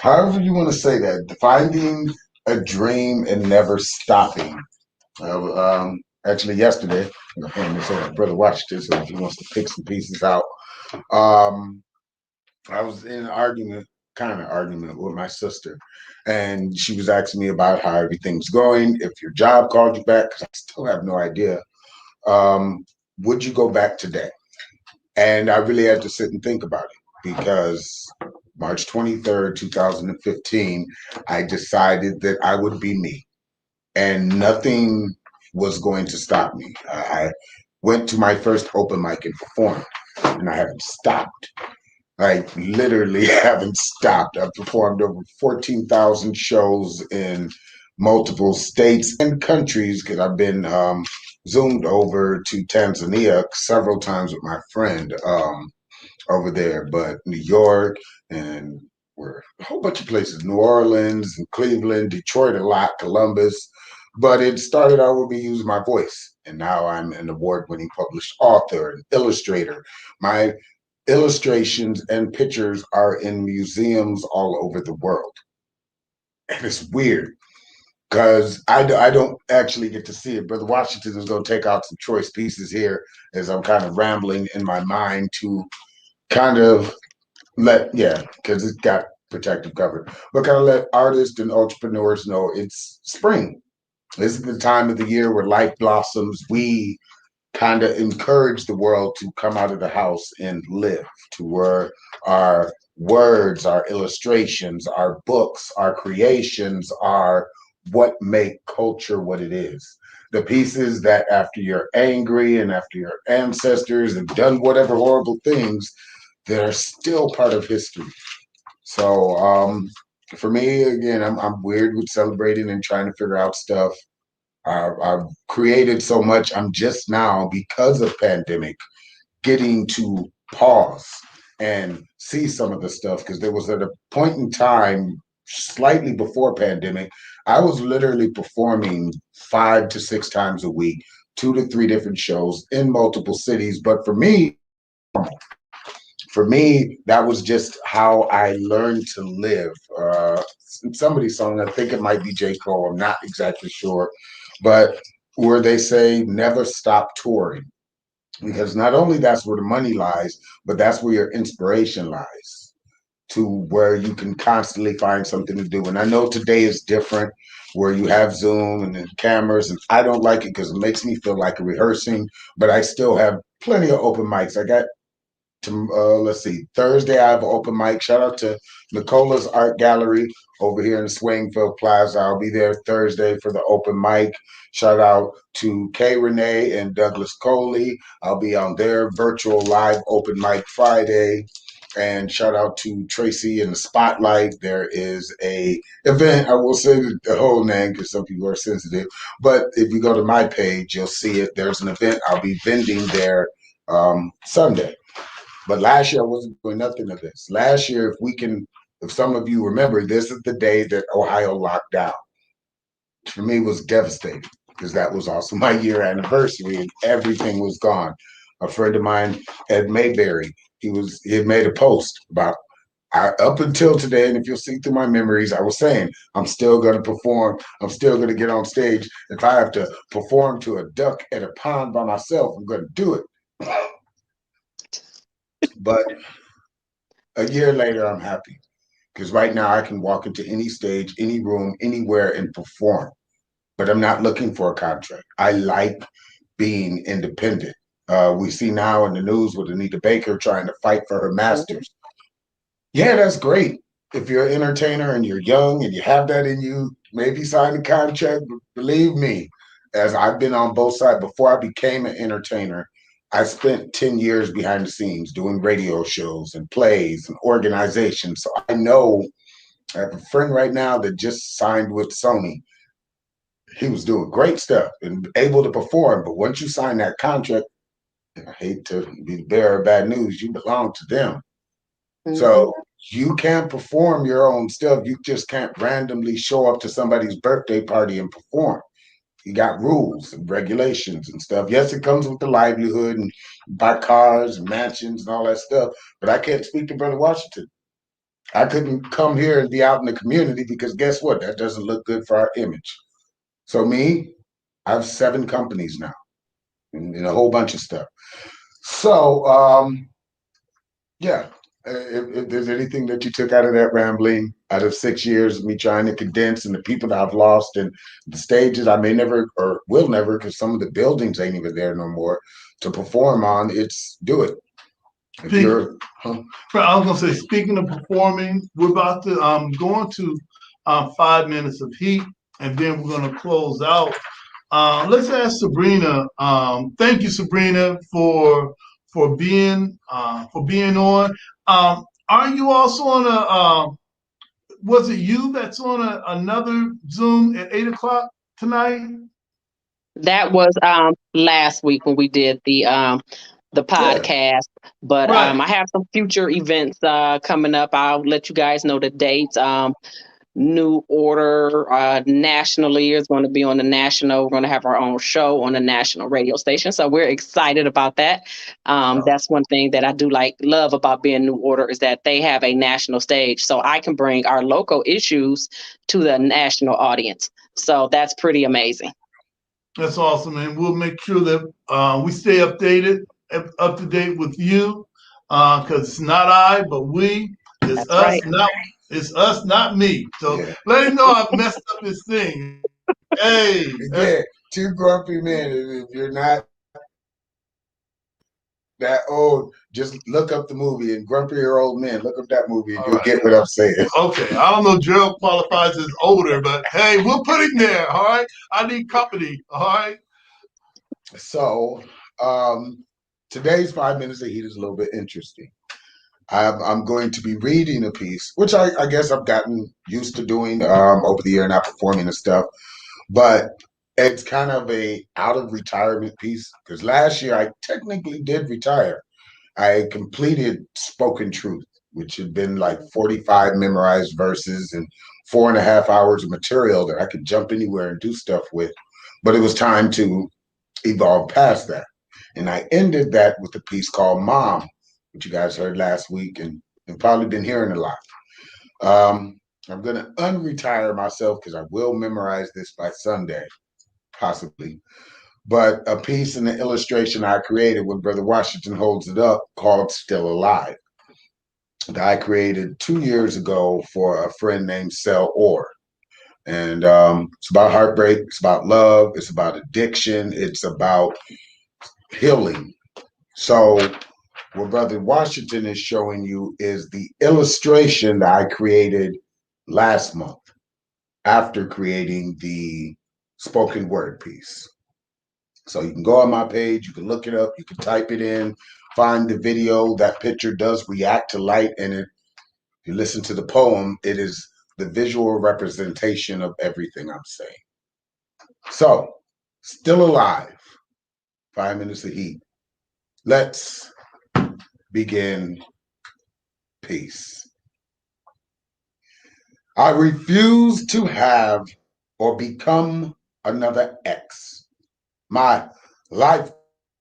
however you want to say that. Finding a dream and never stopping. Actually, yesterday, my family said, Brother Washington, so if he wants to pick some pieces out. I was in an argument with my sister, and she was asking me about how everything's going, if your job called you back, because I still have no idea. Would you go back today? And I really had to sit and think about it, because March 23rd, 2015, I decided that I would be me, and nothing was going to stop me. I went to my first open mic and performed, and I haven't stopped. I literally haven't stopped. I've performed over 14,000 shows in multiple states and countries, because I've been zoomed over to Tanzania several times with my friend over there, but New York and where a whole bunch of places, New Orleans and Cleveland, Detroit a lot, Columbus. But it started out with me using my voice, and now I'm an award-winning published author and illustrator. My illustrations and pictures are in museums all over the world. And it's weird because I don't actually get to see it. Brother Washington is going to take out some choice pieces here as I'm kind of rambling in my mind to kind of because it's got protective cover, but kind of let artists and entrepreneurs know it's spring. This is the time of the year where life blossoms. We kind of encourage the world to come out of the house and live, to where our words, our illustrations, our books, our creations are what make culture what it is. The pieces that after you're angry and after your ancestors have done whatever horrible things, that are still part of history. So for me, again, I'm weird with celebrating and trying to figure out stuff. I've created so much. I'm just now, because of pandemic, getting to pause and see some of the stuff, because there was at a point in time slightly before pandemic, I was literally performing 5 to 6 times a week, 2 to 3 different shows in multiple cities. But for me, that was just how I learned to live. Somebody's song, I think it might be J. Cole, I'm not exactly sure, but where they say never stop touring, because not only that's where the money lies, but that's where your inspiration lies, to where you can constantly find something to do. And I know today is different, where you have Zoom and then cameras, and I don't like it because it makes me feel like a rehearsing, but I still have plenty of open mics. I got let's see, Thursday I have an open mic. Shout out to Nicola's Art Gallery over here in Swingfield Plaza. I'll be there Thursday for the open mic. Shout out to Kay Renee and Douglas Coley. I'll be on their virtual live open mic Friday. And shout out to Tracy in the Spotlight. There is a event. I will say the whole name because some people are sensitive. But if you go to my page, you'll see it. There's an event. I'll be vending there Sunday. But last year I wasn't doing nothing of this. Last year, if some of you remember, this is the day that Ohio locked down. For me, it was devastating because that was also my year anniversary and everything was gone. A friend of mine, Ed Mayberry, he had made a post about up until today, and if you'll see through my memories, I was saying I'm still going to perform. I'm still going to get on stage. If I have to perform to a duck at a pond by myself, I'm going to do it. But a year later, I'm happy because right now I can walk into any stage, any room, anywhere and perform. But I'm not looking for a contract. I like being independent. We see now in the news with Anita Baker trying to fight for her masters. Yeah, that's great. If you're an entertainer and you're young and you have that in you, maybe sign a contract. But believe me, as I've been on both sides, before I became an entertainer, I spent 10 years behind the scenes doing radio shows and plays and organizations. So I know I have a friend right now that just signed with Sony. He was doing great stuff and able to perform. But once you sign that contract, I hate to be the bearer of bad news, you belong to them. So you can't perform your own stuff. You just can't randomly show up to somebody's birthday party and perform. You got rules and regulations and stuff. Yes, it comes with the livelihood and buy cars and mansions and all that stuff. But I can't speak to Brother Washington. I couldn't come here and be out in the community because guess what? That doesn't look good for our image. So me, I have 7 companies now and a whole bunch of stuff. So yeah, if there's anything that you took out of that rambling, out of 6 years of me trying to condense and the people that I've lost and the stages I may never or will never, because some of the buildings ain't even there no more to perform on, it's do it. If you're, I was gonna say, speaking of performing, we're about to go into 5 minutes of heat, and then we're gonna close out. Let's ask Sabrina. Thank you, Sabrina, for being on. Are you also on was it you that's on another Zoom at 8 o'clock tonight? That was last week when we did the podcast. But Right. I have some future events coming up. I'll let you guys know the dates. New Order nationally is going to be on the national. We're going to have our own show on the national radio station. So we're excited about that. That's one thing that I do love about being New Order is that they have a national stage. So I can bring our local issues to the national audience. So that's pretty amazing. That's awesome, and we'll make sure that we stay up to date with you, because it's not I, but we. It's That's us, right. it's us, not me. So yeah. let him know I've messed up his thing. Hey, Yeah, 2 grumpy men. If you're not that old, just look up the movie and Grumpier Old Men. Look up that movie and you'll get what I'm saying. Okay, I don't know. Gerald qualifies as older, but hey, we'll put him there. All right, I need company. All right. So today's 5 minutes of heat is a little bit interesting. I'm going to be reading a piece, which I guess I've gotten used to doing over the year, not performing and stuff. But it's kind of a out of retirement piece because last year I technically did retire. I completed Spoken Truth, which had been like 45 memorized verses and 4.5 hours of material that I could jump anywhere and do stuff with. But it was time to evolve past that. And I ended that with a piece called Mom, which you guys heard last week and have probably been hearing a lot. I'm going to unretire myself because I will memorize this by Sunday, possibly. But a piece in the illustration I created when Brother Washington holds it up called Still Alive that I created 2 years ago for a friend named Sel Orr. And it's about heartbreak. It's about love. It's about addiction. It's about healing. So what Brother Washington is showing you is the illustration that I created last month after creating the spoken word piece. So you can go on my page, you can look it up, you can type it in, find the video. That picture does react to light, and if you listen to the poem, it is the visual representation of everything I'm saying. So, still alive, 5 minutes of heat. Let's begin. Peace. I refuse to have or become another X. My life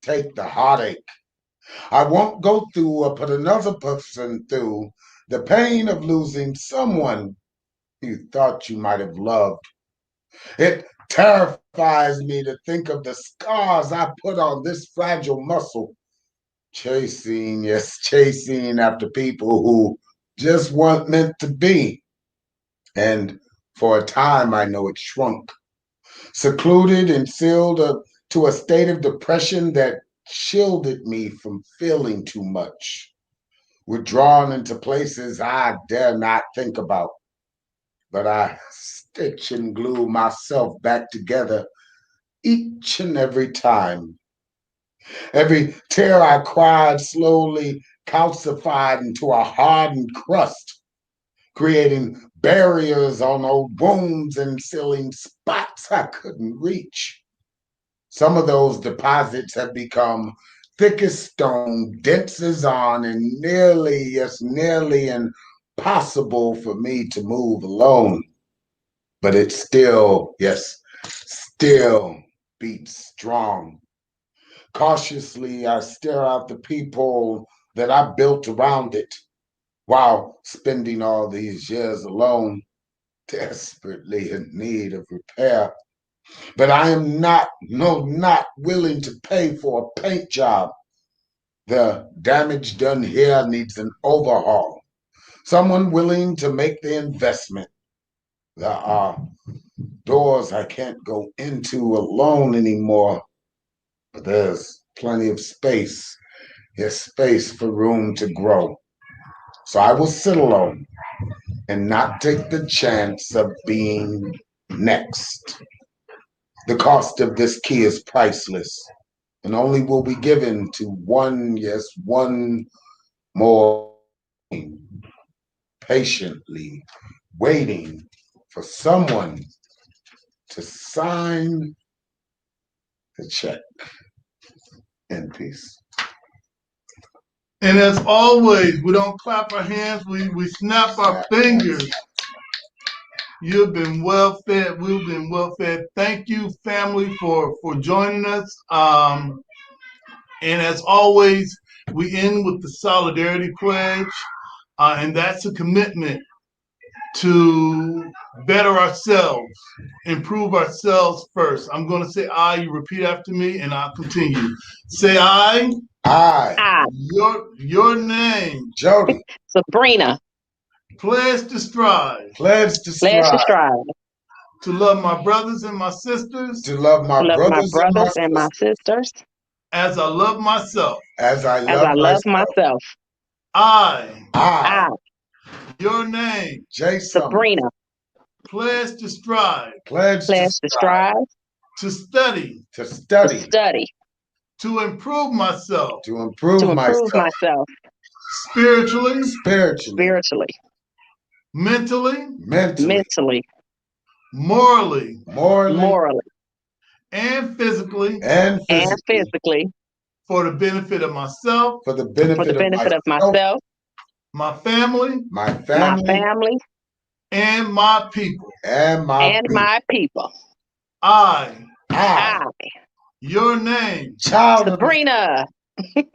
take the heartache. I won't go through or put another person through the pain of losing someone you thought you might have loved. It terrifies me to think of the scars I put on this fragile muscle, chasing, yes, chasing after people who just weren't meant to be. And for a time, I know it shrunk, secluded and sealed to a state of depression that shielded me from feeling too much, withdrawn into places I dare not think about. But I stitch and glue myself back together each and every time. Every tear I cried slowly calcified into a hardened crust, creating barriers on old wounds and sealing spots I couldn't reach. Some of those deposits have become thick as stone, dense as iron, and nearly, yes, nearly impossible for me to move alone. But it still, yes, still beats strong. Cautiously, I stare out the people that I built around it while spending all these years alone, desperately in need of repair. But I am not, no, not willing to pay for a paint job. The damage done here needs an overhaul. Someone willing to make the investment. There are doors I can't go into alone anymore, but there's plenty of space. There's space for room to grow. So I will sit alone and not take the chance of being next. The cost of this key is priceless and only will be given to one, yes, one more, patiently waiting for someone to sign the check. In peace. And as always, we don't clap our hands, we snap our fingers. You've been well fed. We've been well fed. Thank you, family, for joining us. And as always, we end with the solidarity pledge, and that's a commitment to better ourselves, improve ourselves first. I'm going to say I. You repeat after me, and I'll continue. Say I. I. Your name. Jody. Sabrina. Pledge to strive. Pledge to Pledge to strive. strive. To love my brothers and my sisters. To love my brothers and my sisters. As I love myself. As I love myself. I. Your name. J. Sabrina. Pledge to strive. Pledge to strive. To study. To study. To study. To improve myself. To improve myself. Spiritually. Spiritually. Mentally. Mentally. Morally. Morally. And physically. And physically. For the benefit of myself. For the benefit of myself. My family. My family. And my people. And my people. I. Your name. Child Sabrina.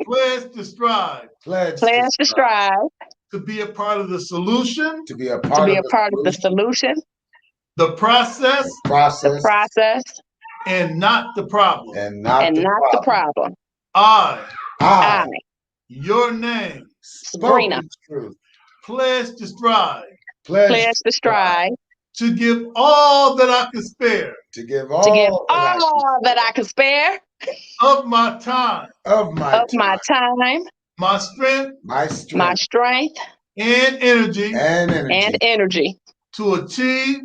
Pledge to strive. Pledge to strive. To be a part of the solution. To be a part of the solution. The process. And not the problem. And not the problem. I. Your name. Sabrina. Pledge to strive. Pledge to strive. To give all that I can spare. To give all that I can spare. Of my time. My time. My strength. My strength. And energy. And energy. To achieve.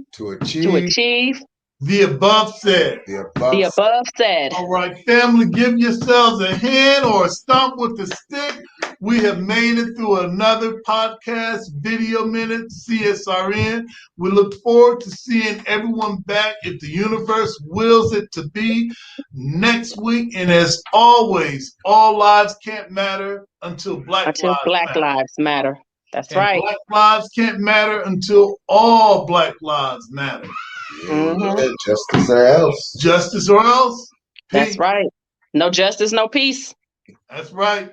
The above said. The above said. All right, family, give yourselves a hand or a stomp with the stick. We have made it through another podcast, Video Minute, CSRN. We look forward to seeing everyone back, if the universe wills it to be, next week. And as always, all lives can't matter until Black Until Black lives matter. That's and right. Black lives can't matter until all Black lives matter. Mhm. Justice or else. Justice or else. That's Peace. right. No justice, no peace. That's right.